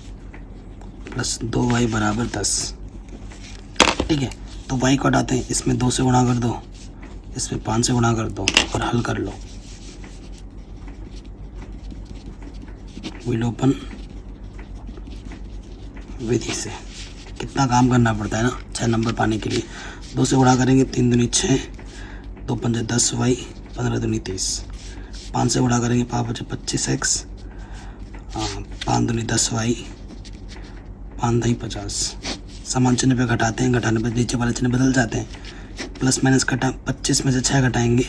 + 2y = 10, ठीक है। तो y को हटाते हैं, इसमें 2 से गुणा कर दो, इसमें 5 से गुणा कर दो और हल कर लो। विलोपन विधि से कितना काम करना पड़ता है ना 6 नंबर पाने के लिए। 2 से गुणा करेंगे, 3 दूनी 6, 2 पंजे 10y, 15 दूनी 30। 5 से गुणा करेंगे, 5 बचे 25x, 5 दूनी 10y, 5 दही 50। समान चिन्ह पे घटाते हैं, घटाने पर नीचे वाले चिन्ह बदल जाते हैं। प्लस माइनस घटा, 25 में से 6 घटाएंगे,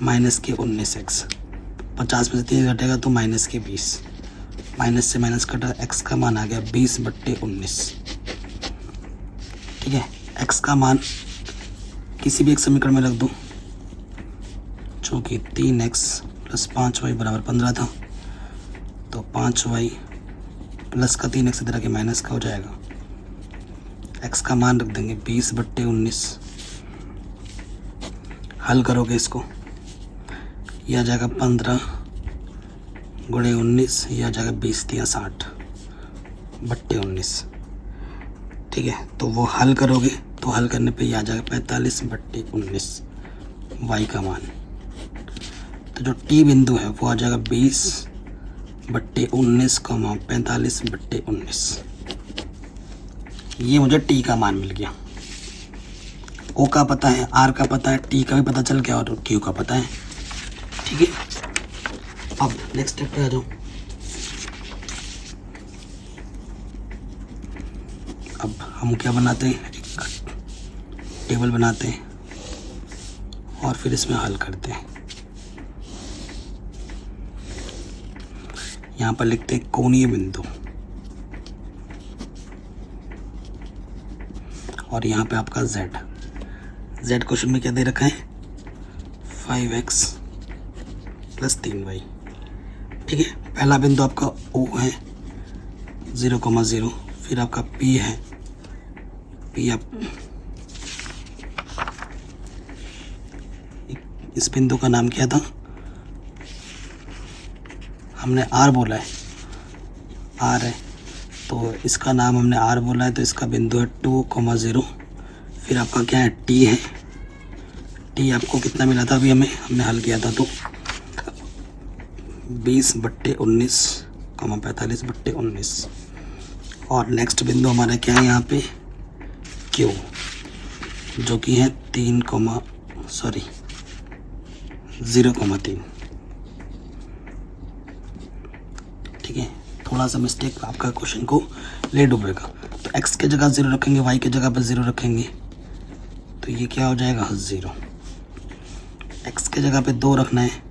माइनस के 19x। 50 में से 3 घटेगा तो माइनस के 20। माइनस से माइनस कटा, x का मान आ गया 20/19, ठीक है। x का मान किसी भी एक समीकरण में रख दो, चूँकि 3x + 5y = 15 था, तो 5y प्लस का 3x इधर आके माइनस का हो जाएगा। x का मान रख देंगे 20/19। हल करोगे इसको, यह आ जाएगा 15 × 19, यह आ जाएगा 20×60/19, ठीक है। तो वो हल करोगे तो हल करने पे यह आ जाएगा 45/19 y का मान। तो जो टी बिंदु है वो आ जाएगा 20/19, 45/19। ये मुझे टी का मान मिल गया। ओ का पता है, आर का पता है, टी का भी पता चल गया और क्यू का पता है, ठीक है। अब नेक्स्ट स्टेप पे आ जाओ। अब हम क्या बनाते हैं, एक टेबल बनाते हैं और फिर इसमें हल करते हैं। यहाँ पर लिखते हैं कोणीय बिंदु और यहाँ पे आपका z क्वेश्चन में क्या दे रखा है, 5x + 3y, ठीक है। पहला बिंदु आपका O है 0,0, फिर आपका P है, P आप इस बिंदु का नाम क्या था, हमने R बोला है, R है, तो इसका नाम हमने R बोला है, तो इसका बिंदु है 2,0। फिर आपका क्या है, T है। T आपको कितना मिला था अभी हमने हल किया था, तो 20/19, 45/19। और नेक्स्ट बिंदु हमारा क्या है यहाँ पे, Q, जो कि है 0,3, ठीक है। थोड़ा सा मिस्टेक आपका क्वेश्चन को ले डूबेगा। तो x के जगह 0 रखेंगे, y के जगह पर 0 रखेंगे, तो ये क्या हो जाएगा 0। x के जगह पे 2 रखना है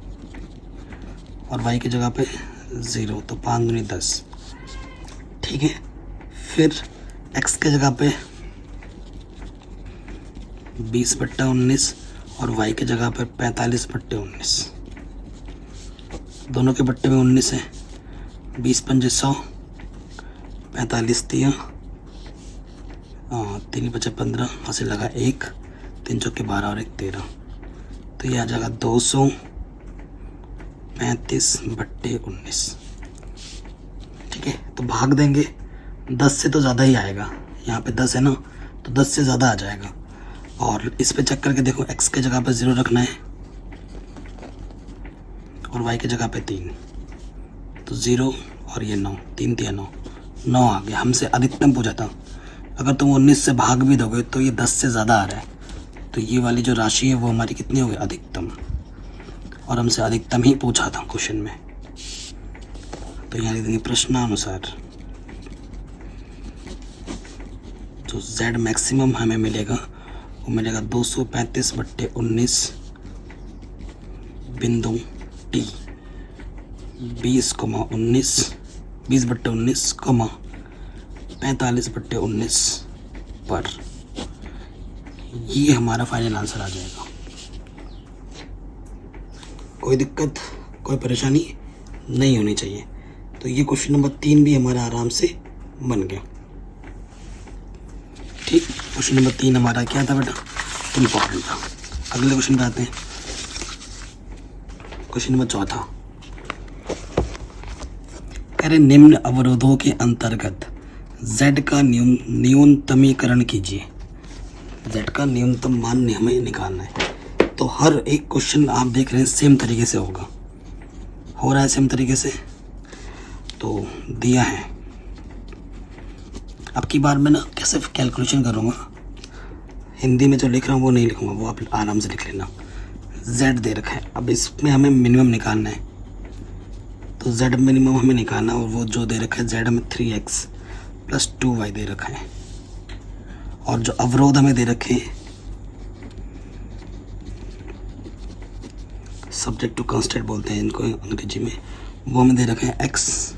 और y की जगह पे 0, तो 5 दूनी 10, ठीक है। फिर x के जगह पे 20/19 और y की जगह पर 45/19। दोनों के बट्टे में 19 है। 20 पंजे 100, 45 दिया, 3 बचे 15, हासिल लगा 1, 3 चौके 12 और 1 13। तो ये आ जाएगा 235/19। ठीक है, तो भाग देंगे 10 से तो ज़्यादा ही आएगा। यहाँ पे 10 है ना, तो 10 से ज़्यादा आ जाएगा। और इस पे चेक करके देखो, x के जगह पे 0 रखना है और y की जगह पे 3, तो 0 और ये 9, 3 3 9, 9 आ गया। हमसे अधिकतम पूछा था। अगर तुम 19 से भाग भी दोगे तो ये 10 से ज़्यादा आ रहा है, तो ये वाली जो राशि है वो हमारी कितनी होगी, अधिकतम। और हमसे अधिकतम ही पूछा था क्वेश्चन में। तो यहाँ लिख देंगे प्रश्नानुसार जो z मैक्सिमम हमें मिलेगा वो मिलेगा 235/19 बिंदु t 20/19 45/19 पर। ये हमारा फाइनल आंसर आ जाएगा। कोई दिक्कत, कोई परेशानी नहीं होनी चाहिए। तो ये क्वेश्चन नंबर 3 भी हमारा आराम से बन गया। ठीक, क्वेश्चन नंबर 3 हमारा क्या था बेटा, इम्पोर्टेंट था। अगले क्वेश्चन पे आते हैं। क्वेश्चन नंबर 4 कह रहे निम्न अवरोधों के अंतर्गत z का न्यूनतमीकरण कीजिए। z का न्यूनतम मान हमें निकालना है। तो हर एक क्वेश्चन आप देख रहे हैं सेम तरीके से होगा, हो रहा है सेम तरीके से। तो दिया है, अब की बार मैं ना कैसे कैलकुलेशन करूँगा, हिंदी में जो लिख रहा हूँ वो नहीं लिखूँगा, वो आप आराम से लिख लेना। z दे रखा है, अब इसमें हमें मिनिमम निकालना है। तो z मिनिमम हमें निकालना है, और वो जो दे रखा है z हमें 3x + 2y दे रखा है। और जो अवरोध हमें दे रखे हैं, सब्जेक्ट टू कंस्ट्रेंट बोलते हैं इनको अंग्रेजी में, वो हमें दे रखे हैं x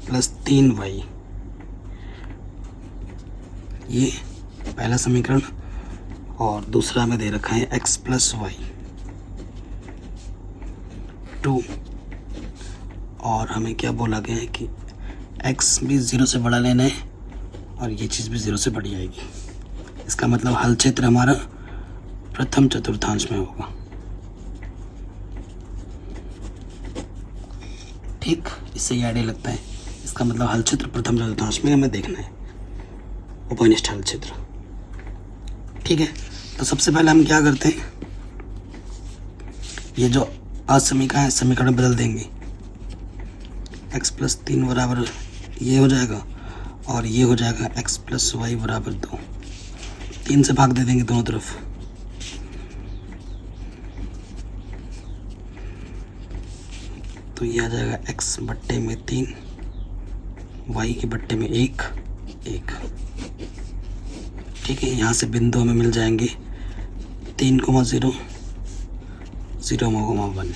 + 3y। ये पहला समीकरण। और दूसरा हमें दे रखा है x + y 2। और हमें क्या बोला गया है कि x भी 0 से बड़ा लेना है और ये चीज़ भी 0 से बड़ी आएगी। इसका मतलब हल क्षेत्र हमारा प्रथम चतुर्थांश में होगा। ठीक, इससे ये आइडिया लगता है। इसका मतलब हल क्षेत्र प्रथम चतुर्थांश में हमें देखना है, उपनिष्ठ हल क्षेत्र। ठीक है, तो सबसे पहले हम क्या करते हैं, ये जो असमीका है समीकरण बदल देंगे। x + 3 बराबर ये हो जाएगा और ये हो जाएगा x + y बराबर 2। 3 से भाग दे देंगे दोनों तरफ। तो ये आ जाएगा x बट्टे में 3, y के बट्टे में 1 1। ठीक है, यहाँ से बिंदु हमें मिल जाएंगे 3,0 0,1।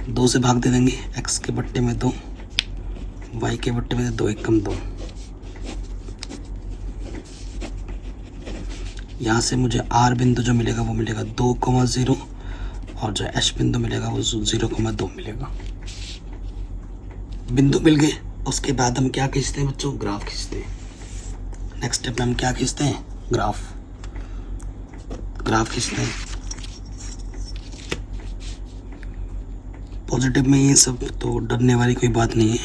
2 से भाग दे देंगे, x के बट्टे में 2, y के बट्टे में 2 1 2। यहाँ से मुझे r बिंदु जो मिलेगा वो मिलेगा 2,0 और जो h बिंदु मिलेगा वो 0,2 मिलेगा। बिंदु मिल गए, उसके बाद हम क्या खींचते हैं बच्चों, ग्राफ खींचते हैं। नेक्स्ट स्टेप में हम क्या खींचते हैं, ग्राफ खींचते हैं। पॉजिटिव में ये सब तो डरने वाली कोई बात नहीं है।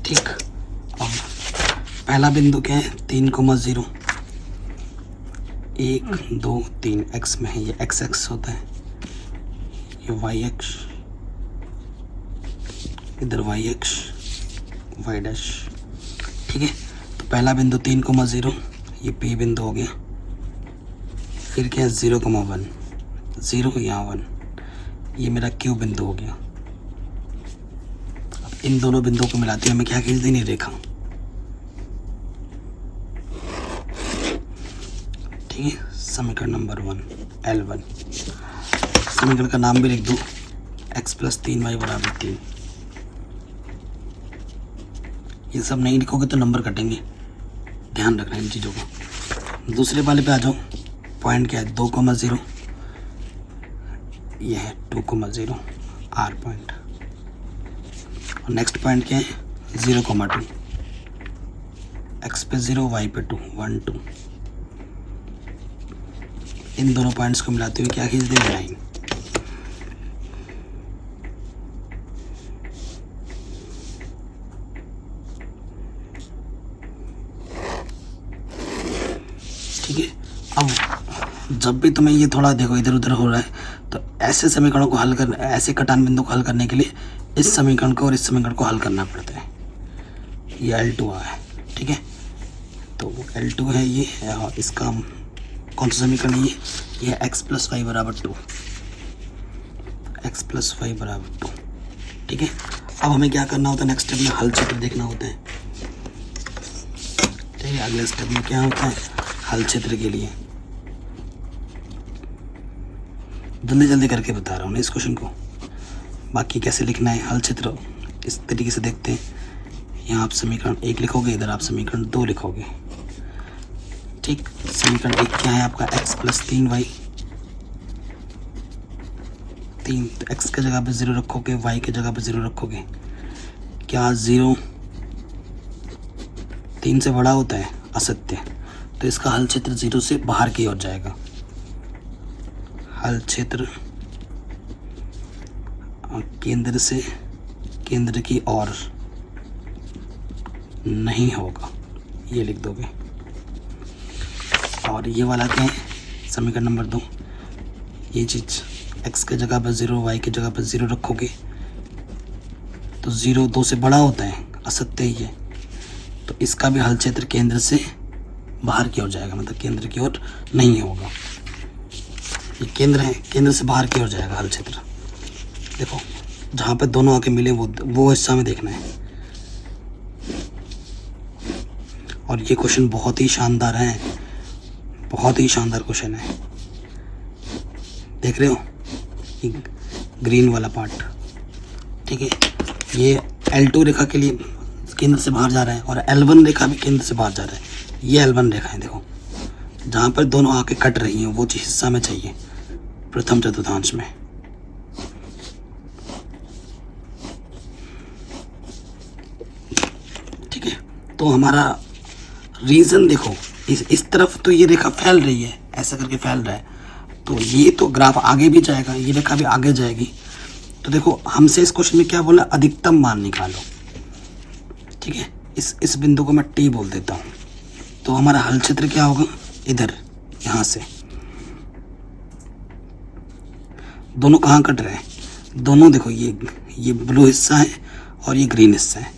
ठीक, अब पहला बिंदु क्या है, 3,0 1 2 3 x में है, ये x होता है, ये y अक्ष, इधर y अक्ष y डैश। ठीक है, तो पहला बिंदु 3,0 ये P बिंदु हो गया। फिर क्या है 0,1 0 यहाँ 1, ये मेरा Q बिंदु हो गया। अब इन दोनों बिंदुओं को मिलाते हमें क्या खींच देनी, रेखा। ठीक है, समीकरण नंबर 1 L1। समीकरण का नाम भी लिख दूँ एक्स प्लस 3y बराबर 3। ये सब नहीं लिखोगे तो नंबर कटेंगे, ध्यान रखना इन चीज़ों को। दूसरे वाले पे आ जाओ। पॉइंट क्या है 2,0, ये है 2,0 आर पॉइंट। और नेक्स्ट पॉइंट क्या है 0,2, एक्स पे 0 वाई पे 2, 1 2। इन दोनों पॉइंट्स को मिलाते हुए क्या खींच देंगे लाइन। ठीक है। अब जब भी तुम्हें ये थोड़ा देखो इधर उधर हो रहा है तो ऐसे समीकरणों को हल कर, ऐसे कटान बिंदु को हल करने के लिए इस समीकरण को और इस समीकरण को हल करना पड़ता है। ये L2 है, ठीक है। तो L2 है ये, और इसका कौन सा समीकरण है ये एक्स प्लस वाई बराबर 2, एक्स प्लस वाई बराबर 2, ठीक है। अब हमें क्या करना होता है, नेक्स्ट स्टेप में हल क्षेत्र देखना होता है, ठीक है। अगले स्टेप में क्या होता है, हल क्षेत्र के लिए जल्दी जल्दी करके बता रहा हूँ इस क्वेश्चन को। बाकी कैसे लिखना है हल क्षेत्र इस तरीके से देखते हैं। यहाँ आप समीकरण 1 लिखोगे, इधर आप समीकरण 2 लिखोगे, ठीक। समीकरण 1 क्या है आपका, एक्स प्लस 3y, 3 तो एक्स की जगह पे 0 रखोगे, वाई की जगह पे 0 रखोगे। क्या 0 3 से बड़ा होता है, असत्य। तो इसका हल क्षेत्र 0 से बाहर की ओर जाएगा। हल क्षेत्र केंद्र से केंद्र की ओर नहीं होगा, ये लिख दोगे। और ये वाला क्या है, समीकरण नंबर 2, ये चीज़ x की जगह पर 0 y की जगह पर 0 रखोगे तो 0 2 से बड़ा होता है, असत्य ही है। तो इसका भी हल क्षेत्र केंद्र से बाहर की ओर जाएगा, मतलब केंद्र की ओर नहीं होगा। ये केंद्र है, केंद्र से बाहर की ओर जाएगा हल क्षेत्र। देखो जहाँ पे दोनों आके मिले वो हिस्सा में देखना है। और ये क्वेश्चन बहुत ही शानदार है, बहुत ही शानदार क्वेश्चन है। देख रहे हो ये ग्रीन वाला पार्ट, ठीक है। ये L2 रेखा के लिए केंद्र से बाहर जा रहा है और L1 रेखा भी केंद्र से बाहर जा रहा है। ये L1 रेखा है, देखो जहाँ पर दोनों आके कट रही हैं वो चीज हिस्सा में चाहिए, प्रथम चतुर्थांश में। ठीक है, तो हमारा रीजन देखो इस तरफ तो ये रेखा फैल रही है, ऐसा करके फैल रहा है, तो ये तो ग्राफ आगे भी जाएगा, ये रेखा भी आगे जाएगी। तो देखो हमसे इस क्वेश्चन में क्या बोला, अधिकतम मान निकालो, ठीक है। इस बिंदु को मैं T बोल देता हूँ। तो हमारा हल क्षेत्र क्या होगा, इधर यहाँ से दोनों कहाँ कट रहे हैं, दोनों देखो ये ब्लू हिस्सा है और ये ग्रीन हिस्सा है।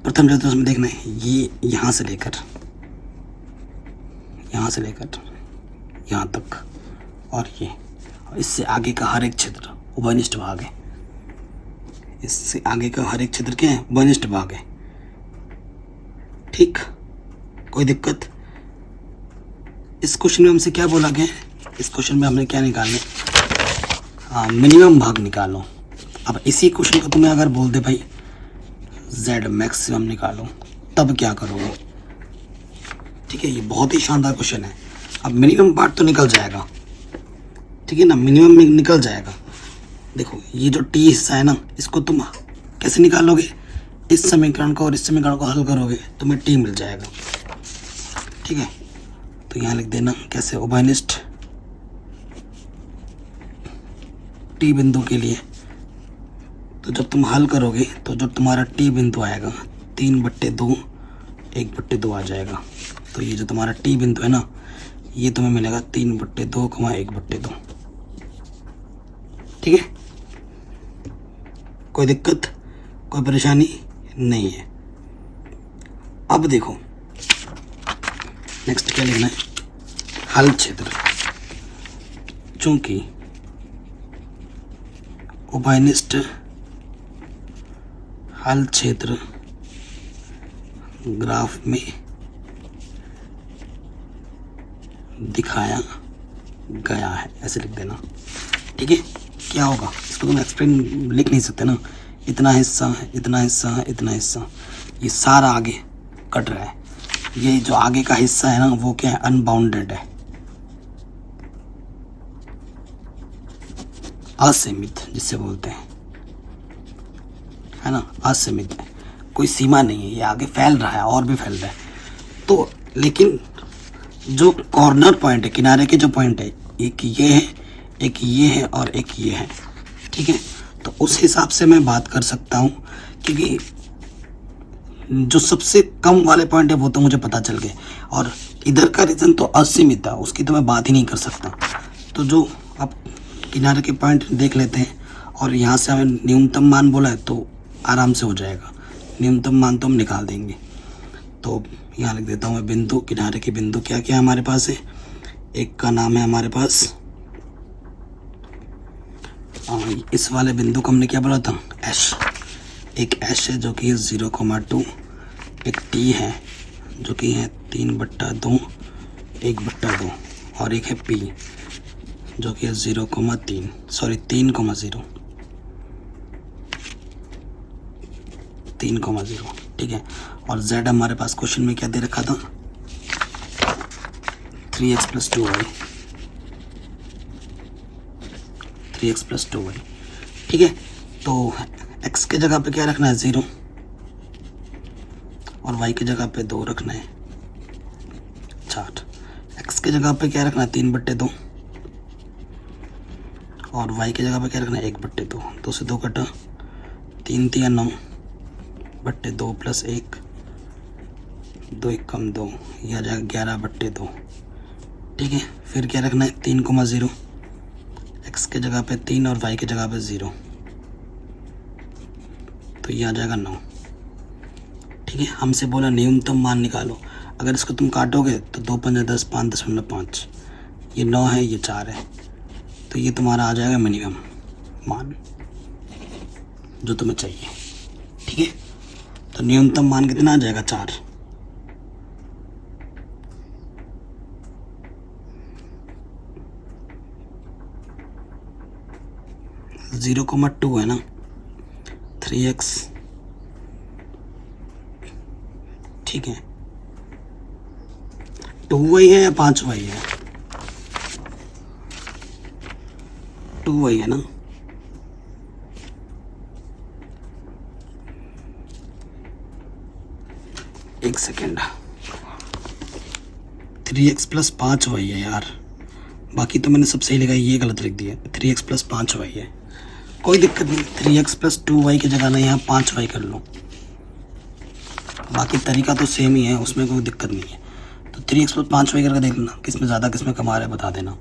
प्रथम चतुर्थांश में देखना है ये यहाँ से लेकर यहाँ तक, और ये और इससे आगे का हर एक क्षेत्र उभयनिष्ठ भाग है। इससे आगे का हर एक क्षेत्र क्या है, उभयनिष्ठ भाग है, ठीक। कोई दिक्कत? इस क्वेश्चन में हमसे क्या बोला गया, इस क्वेश्चन में हमने क्या निकालना, मिनिमम भाग निकालो। अब इसी क्वेश्चन को तुम्हें अगर बोल दे भाई Z मैक्सिमम निकालो, तब क्या करोगे, ठीक है। ये बहुत ही शानदार क्वेश्चन है। अब मिनिमम पार्ट तो निकल जाएगा, ठीक है ना, मिनिमम में निकल जाएगा। देखो ये जो T हिस्सा है ना, इसको तुम कैसे निकालोगे, इस समीकरण को और इस समीकरण को हल करोगे तुम्हें T मिल जाएगा, ठीक है। तो यहाँ लिख देना कैसे, उभयनिष्ठ T बिंदु के लिए। तो जब तुम हल करोगे तो जो तुम्हारा T बिंदु आएगा 3/2 1/2 आ जाएगा। तो ये जो तुम्हारा T बिंदु है ना, ये तुम्हें मिलेगा 3/2, 1/2, ठीक है। कोई दिक्कत, कोई परेशानी नहीं है। अब देखो नेक्स्ट क्या लिखना है, हल क्षेत्र। चूंकि उभयनिष्ठ हल क्षेत्र ग्राफ में दिखाया गया है, ऐसे लिख देना, ठीक है। क्या होगा इसको तुम एक्सप्लेन लिख नहीं सकते ना, इतना हिस्सा है, इतना हिस्सा है, इतना हिस्सा, ये सारा आगे कट रहा है। ये जो आगे का हिस्सा है ना वो क्या है, अनबाउंडेड है, असीमित जिसे बोलते हैं, है ना, असीमित है, कोई सीमा नहीं है, ये आगे फैल रहा है और भी फैल रहा है। तो लेकिन जो कॉर्नर पॉइंट है, किनारे के जो पॉइंट है, एक ये है, एक ये है और एक ये है, ठीक है। तो उस हिसाब से मैं बात कर सकता हूँ, क्योंकि जो सबसे कम वाले पॉइंट है वो तो मुझे पता चल गए, और इधर का रीजन तो असीमित है, उसकी तो मैं बात ही नहीं कर सकता। तो जो आप किनारे के पॉइंट देख लेते हैं, और यहाँ से हमें न्यूनतम मान बोला है तो आराम से हो जाएगा, न्यूनतम मान तो हम निकाल देंगे। तो यहाँ लिख देता हूँ मैं बिंदु, किनारे के बिंदु क्या क्या हमारे पास है। एक का नाम है हमारे पास, इस वाले बिंदु को हमने क्या बोला था, एश, एक एश है जो कि 0,2, एक टी है जो कि है 3/2, 1/2, और एक है पी जो कि है 0,3, सॉरी 3,0, 3,0, ठीक है। और z हमारे पास क्वेश्चन में क्या दे रखा था, 3x + 2y, 3x + 2y, ठीक है। तो x के जगह पे क्या रखना है, 0, और y की जगह पे 2 रखना है, 4। x के जगह पे क्या रखना है, 3/2, और y की जगह पे क्या रखना है, 1/2, 2 से 2 कटा, 3 × 9/2 + 1, 2 × 1 = 2, यह आ जाएगा 11/2, ठीक है। फिर क्या रखना है, 3,0, x के जगह पे 3 और y की जगह पे 0, तो ये आ जाएगा 9, ठीक है। हमसे बोला न्यूनतम मान निकालो, अगर इसको तुम काटोगे तो 2 × 5 = 10, 5.5, ये 9 है, ये 4 है, तो ये तुम्हारा आ जाएगा मिनिमम मान जो तुम्हें चाहिए, ठीक है। तो न्यूनतम मान कितना आ जाएगा, 4। जीरो कोमा 2 है ना, 3x, ठीक है। 2y है या 5y है, 2y है ना, एक सेकेंड, 3x + 5y है यार, बाकी तो मैंने सब सही लिखा है, ये गलत लिख दिया, 3x + 5y है, कोई दिक्कत नहीं, 3x + 2y की जगह ना यहाँ 5y कर लो, बाकी तरीका तो सेम ही है, उसमें कोई दिक्कत नहीं है। तो 3x + 5y करके देख लेना, किस में ज़्यादा किस में कम आ रहा है बता देना,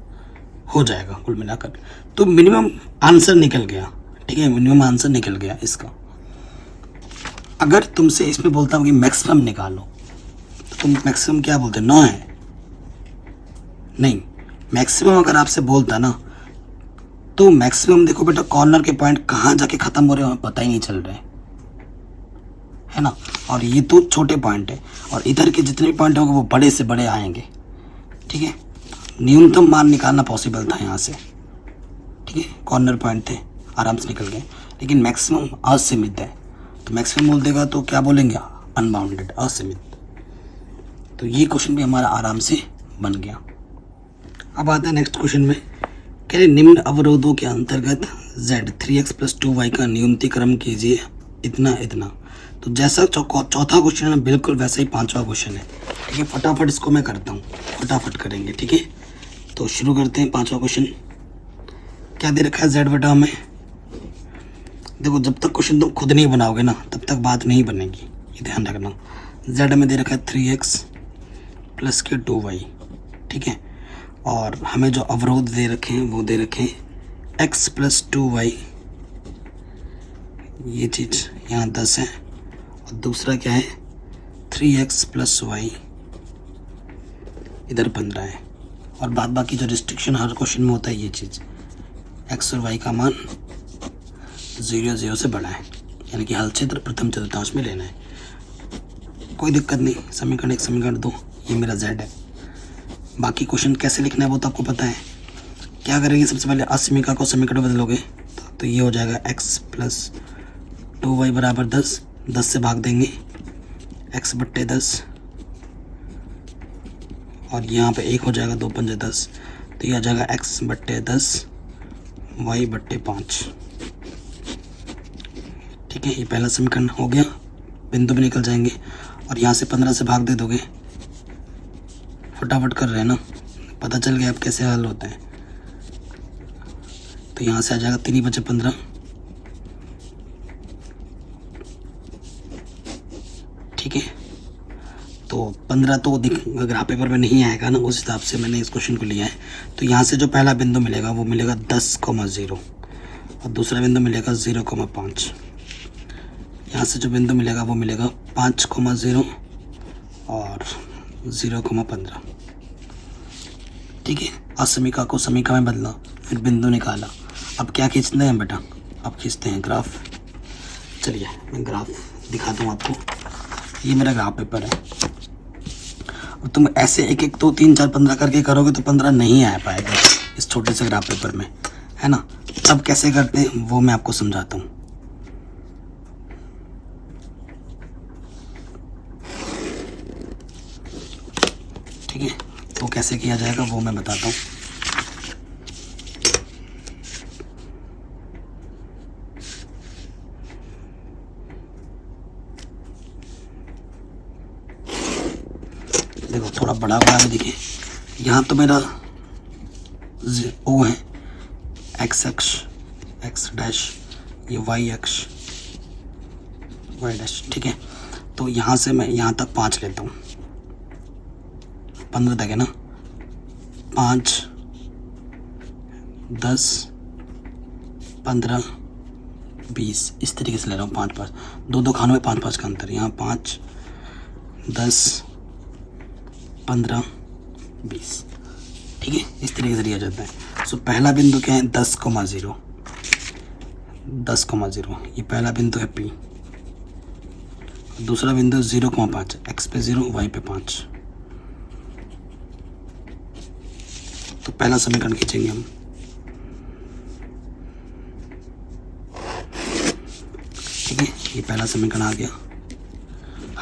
हो जाएगा कुल मिलाकर। तो मिनिमम आंसर निकल गया, ठीक है, मिनिमम आंसर निकल गया इसका। अगर तुमसे इसमें बोलता हूँ कि मैक्सिमम निकालो, तो तुम मैक्सिमम क्या बोलते, 9 है, नहीं, मैक्सिमम अगर आपसे बोलता ना, तो मैक्सिमम देखो बेटा, कॉर्नर के पॉइंट कहाँ जाके ख़त्म हो रहे हैं पता ही नहीं चल रहे, है ना। और ये तो छोटे पॉइंट है, और इधर के जितने भी पॉइंट होंगे वो बड़े से बड़े आएंगे, ठीक है। न्यूनतम मान निकालना पॉसिबल था यहाँ से, ठीक है, कॉर्नर पॉइंट थे, आराम से निकल गए, लेकिन मैक्सिमम असीमित है, तो मैक्सिमम बोल देगा तो क्या बोलेंगे, अनबाउंडेड, असीमित। तो ये क्वेश्चन भी हमारा आराम से बन गया। अब आता है नेक्स्ट क्वेश्चन में, कह रहे निम्न अवरोधों के अंतर्गत z 3x + 2y का न्यूनतीकरण कीजिए इतना इतना। तो जैसा चौथा क्वेश्चन है बिल्कुल वैसा ही पांचवा क्वेश्चन है, ठीक है। फटाफट इसको मैं करता हूँ, फटाफट करेंगे, ठीक है। तो शुरू करते हैं। पांचवा क्वेश्चन क्या दे रखा है, z बटा में, देखो जब तक क्वेश्चन तुम खुद नहीं बनाओगे ना तब तक बात नहीं बनेगी, ये ध्यान रखना। z में दे रखा है 3x + 2y, ठीक है। और हमें जो अवरोध दे रखे हैं वो दे रखे हैं x + 2y, ये चीज़ यहाँ 10 है, और दूसरा क्या है 3x + y, इधर 15 है, और बाद बाकी जो रिस्ट्रिक्शन हर क्वेश्चन में होता है ये चीज़, x और y का मान 0 0 से बड़ा है, यानी कि हल क्षेत्र प्रथम चतुर्थांश में लेना है, कोई दिक्कत नहीं। समीकरण 1 समीकरण 2 ये मेरा z है। बाकी क्वेश्चन कैसे लिखना है वो तो आपको पता है। क्या करेंगे, सबसे पहले असमीका को समीकरण बदलोगे तो तो ये हो जाएगा x प्लस 2y बराबर 10, 10 से भाग देंगे x बट्टे 10, और यहाँ पे 1 हो जाएगा, 2 पंजे 10, तो ये आ जाएगा x बट्टे 10 y बट्टे 5। ठीक है, ये पहला समीकरण हो गया, बिंदु भी निकल जाएंगे, और यहाँ से 15 से भाग दे दोगे, फटाफट कर रहे हैं ना, पता चल गया अब कैसे हल होता है। तो यहाँ से आ जाएगा 3 बचे 15, ठीक है। तो 15 तो ग्राफ पेपर में नहीं आएगा ना, उस हिसाब से मैंने इस क्वेश्चन को लिया है। तो यहाँ से जो पहला बिंदु मिलेगा वो मिलेगा 10,0, और दूसरा बिंदु मिलेगा 0,5। यहाँ से जो बिंदु मिलेगा वो मिलेगा 5,0 और 0,15। ठीक है, असमीका को समीका में बदला, फिर बिंदु निकाला। अब क्या खींचते हैं बेटा? अब खींचते हैं ग्राफ। चलिए मैं ग्राफ दिखाता हूँ आपको। ये मेरा ग्राफ पेपर है। अब तुम ऐसे 1 1 2 3 4 15 करके करोगे तो 15 नहीं आ पाएगा इस छोटे से ग्राफ पेपर में, है ना। तब कैसे करते हैं वो मैं आपको समझाता हूँ। ठीक है, तो कैसे किया जाएगा वो मैं बताता हूँ। देखो थोड़ा बड़ा बड़ा में दिखे। यहाँ तो मेरा ओ है, एक्स अक्ष, एक्स डैश, ये वाई अक्ष, वाई डैश। ठीक है, तो यहाँ से मैं यहाँ तक 5 लेता हूँ, 15 तक है ना, 5 10 15 20 इस तरीके से ले रहा हूँ। 5 5 2 खानों में 5 5 का अंतर। यहाँ 5 10 15 20। ठीक है, इस तरीके से लिया जाता है। सो पहला बिंदु क्या है? 10,0, 10,0। ये पहला बिंदु है P। दूसरा बिंदु 0,5, x पे 0 y पे 5। तो पहला समीकरण खींचेंगे हम। ठीक है, ये पहला समीकरण आ गया।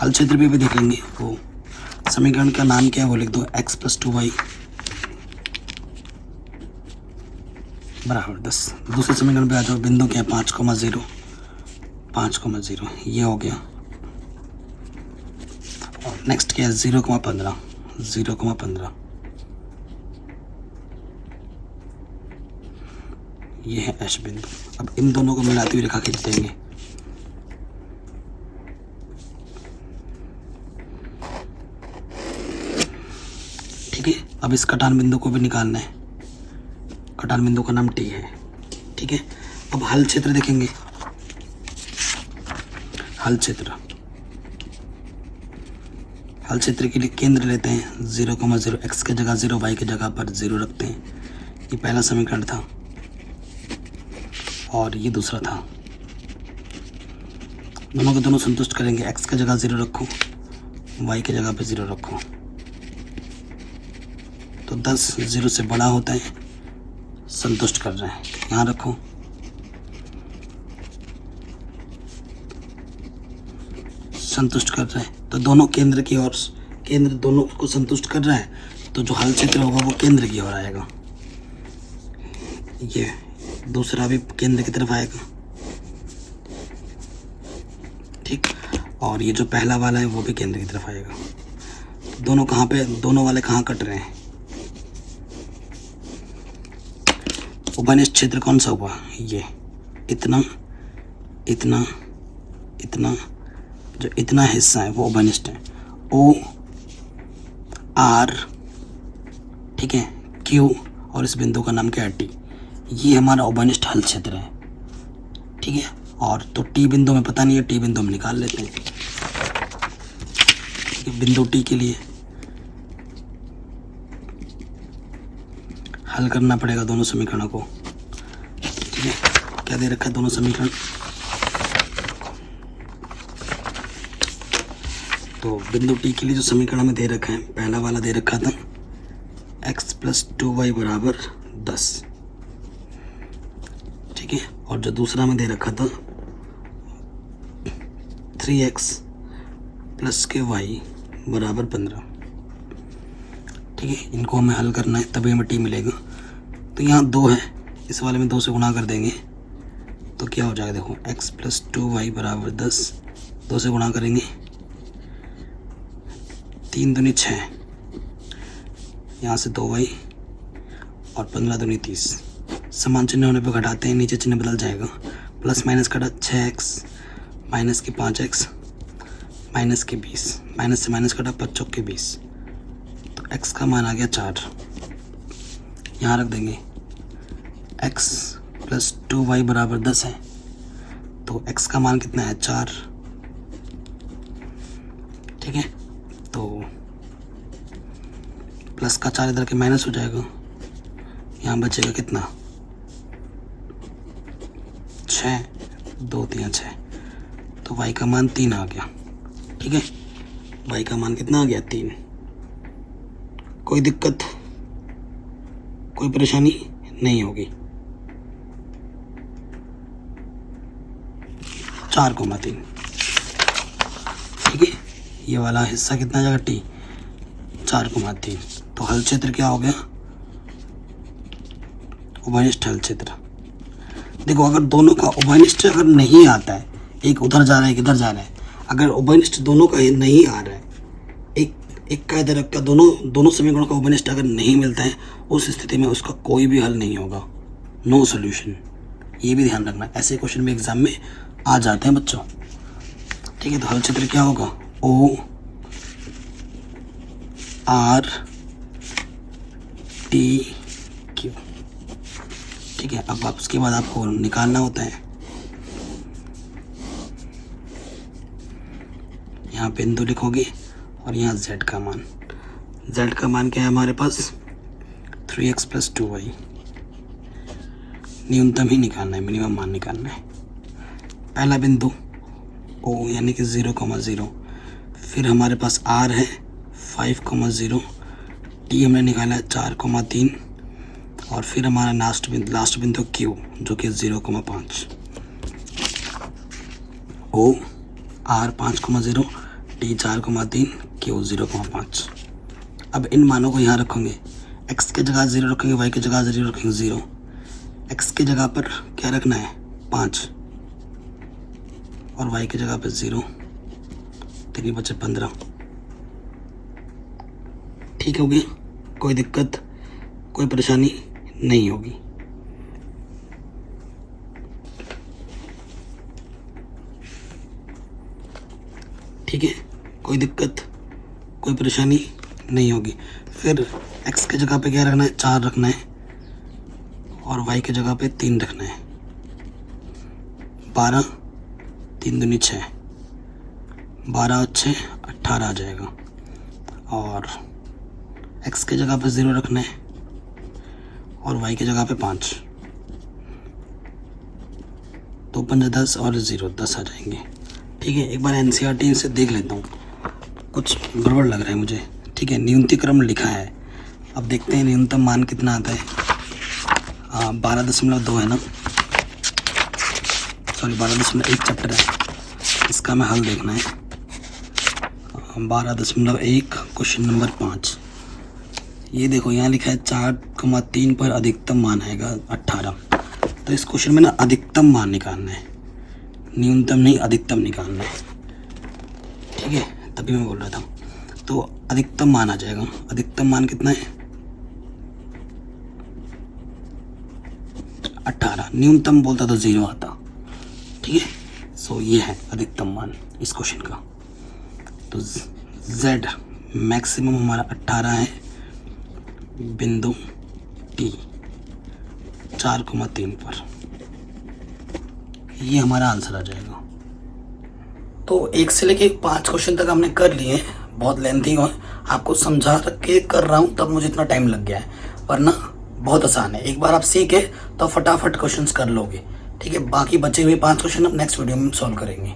हल क्षेत्र भी देख लेंगे। वो समीकरण का नाम क्या है वो लिख दो, x प्लस 2y बराबर 10। दूसरे समीकरण पे आ जाओ। बिंदु क्या है? 5,0, 5,0 ये हो गया। और नेक्स्ट क्या है? 0,15, 0,15 ये है एश बिंदु। अब इन दोनों को मिलाती हुई रेखा खींच देंगे। ठीक है, अब इस कटान बिंदु को भी निकालना है। कटान बिंदु का नाम टी है। ठीक है, अब हल क्षेत्र देखेंगे। हल क्षेत्र, हल क्षेत्र के लिए केंद्र लेते हैं 0,0, x की जगह 0, y की जगह पर 0 रखते हैं। ये पहला समीकरण था और ये दूसरा था। दोनों को दोनों संतुष्ट करेंगे। x की जगह 0 रखो, y की जगह पे 0 रखो, तो 10 0 से बड़ा होता है, संतुष्ट कर रहे हैं। यहाँ रखो, संतुष्ट कर रहे हैं। तो दोनों केंद्र की ओर, केंद्र दोनों को संतुष्ट कर रहा है, तो जो हल क्षेत्र होगा वो केंद्र की ओर आएगा। ये दूसरा भी केंद्र की तरफ आएगा। ठीक, और ये जो पहला वाला है वो भी केंद्र की तरफ आएगा। दोनों कहाँ पे, दोनों वाले कहाँ कट रहे हैं? उपनिष्ठ क्षेत्र कौन सा हुआ? ये इतना इतना इतना, जो इतना हिस्सा है वो उपनिष्ठ है। ओ आर, ठीक है, क्यू, और इस बिंदु का नाम क्या है? टी। ये हमारा उपनिष्ठ हल क्षेत्र है। ठीक है, और तो टी बिंदु में पता नहीं है, टी बिंदु में निकाल लेते हैं। ठीक है, बिंदु टी के लिए हल करना पड़ेगा दोनों समीकरणों को। ठीक है, क्या दे रखा है दोनों समीकरण? तो बिंदु टी के लिए जो समीकरण हमें दे रखा है, पहला वाला दे रखा था x प्लस 2y बराबर 10। ठीक है। और जो दूसरा में दे रखा था 3x प्लस के y बराबर 15, ठीक है। इनको हमें हल करना है तभी हमें t मिलेगा। तो यहाँ 2 है, इस वाले में 2 से गुणा कर देंगे तो क्या हो जाएगा, देखो x प्लस 2y बराबर 10, 2 से गुणा करेंगे 3 दूनी 6, यहाँ से 2y और 15 दूनी 30, समान चिन्ह होने पर घटाते हैं, नीचे चिन्ह बदल जाएगा, प्लस माइनस कटा 6x माइनस के 5x माइनस के 20, माइनस से माइनस कटा 5 चौक के 20, तो x का मान आ गया 4। यहाँ रख देंगे x प्लस 2y बराबर 10 है, तो x का मान कितना है 4, ठीक है। तो प्लस का 4 इधर के माइनस हो जाएगा, यहाँ बचेगा कितना 6, 2 3 6, तो y का मान 3 आ गया, ठीक है। y का मान कितना आ गया 3। कोई दिक्कत, कोई परेशानी नहीं होगी। 4,3, ठीक है। ये वाला हिस्सा कितना आ जाएगा t 4,3। तो हल क्षेत्र क्या हो गया, उभयनिष्ठ हल क्षेत्र। देखो अगर दोनों का उभयनिष्ठ अगर नहीं आता है, एक उधर जा रहा है एक इधर जा रहा है, अगर उभयनिष्ठ दोनों का नहीं आ रहा है, एक का इधर का, दोनों समीकरणों का उभयनिष्ठ अगर नहीं मिलता है, उस स्थिति में उसका कोई भी हल नहीं होगा, नो सॉल्यूशन। ये भी ध्यान रखना, ऐसे क्वेश्चन भी एग्जाम में आ जाते हैं बच्चों, ठीक है। तो हल क्षेत्र क्या होगा, ओ आर टी क्यू, ठीक है। अब उसके बाद आपको निकालना होता है, यहाँ बिंदु लिखोगे और यहाँ z का मान, z का मान क्या है हमारे पास 3x प्लस 2y, न्यूनतम ही निकालना है, मिनिमम मान निकालना है। पहला बिंदु O यानी कि 0,0, फिर हमारे पास R है 5,0, T हमने निकाला है 4,3, और फिर हमारा लास्ट बिंदु Q जो कि 0,5। O R 5,0, T 4,3, Q 0,5। अब इन मानों को यहाँ रखेंगे, x के जगह 0 रखेंगे, y के जगह 0 रखेंगे 0, x के जगह पर क्या रखना है 5 और y की जगह पे 0, 3 बचे 15, ठीक हो गया। कोई दिक्कत, कोई परेशानी नहीं होगी। ठीक है, कोई दिक्कत, कोई परेशानी नहीं होगी। फिर x के जगह पे क्या रखना है 4 रखना है, और y के जगह पे 3 रखना है। 12, 3 दूनी 6, 12 और 6 18 आ जाएगा, और x के जगह पे 0 रखना है और y की जगह पे 5, तो 5 10 और 0 10 आ जाएंगे। ठीक है, एक बार NCERT से देख लेता हूँ, कुछ गड़बड़ लग रहा है मुझे। ठीक है, न्यूनतीक्रम लिखा है, अब देखते हैं न्यूनतम मान कितना आता है। 12.2 है ना, सॉरी 12.1 चैप्टर है, इसका मैं हल देखना है। 12.1 क्वेश्चन नंबर 5। ये देखो यहाँ लिखा है 4,3 पर अधिकतम मान आएगा 18। तो इस क्वेश्चन में ना अधिकतम मान निकालना है, न्यूनतम नहीं अधिकतम निकालना है। ठीक है, तभी मैं बोल रहा था। तो अधिकतम मान आ जाएगा, अधिकतम मान कितना है 18, न्यूनतम बोलता तो 0 आता। ठीक है, सो ये है अधिकतम मान इस क्वेश्चन का। तो Z मैक्सिमम हमारा 18 है, बिंदु T 4,3 पर, ये हमारा आंसर आ जाएगा। तो 1 से लेके 5 क्वेश्चन तक हमने कर लिए हैं, बहुत लेंथी है, आपको समझा के कर रहा हूँ तब मुझे इतना टाइम लग गया है, वरना बहुत आसान है। एक बार आप सीखे तो फटाफट क्वेश्चंस कर लोगे। ठीक है, बाकी बचे हुए 5 क्वेश्चन हम नेक्स्ट वीडियो में सॉल्व करेंगे।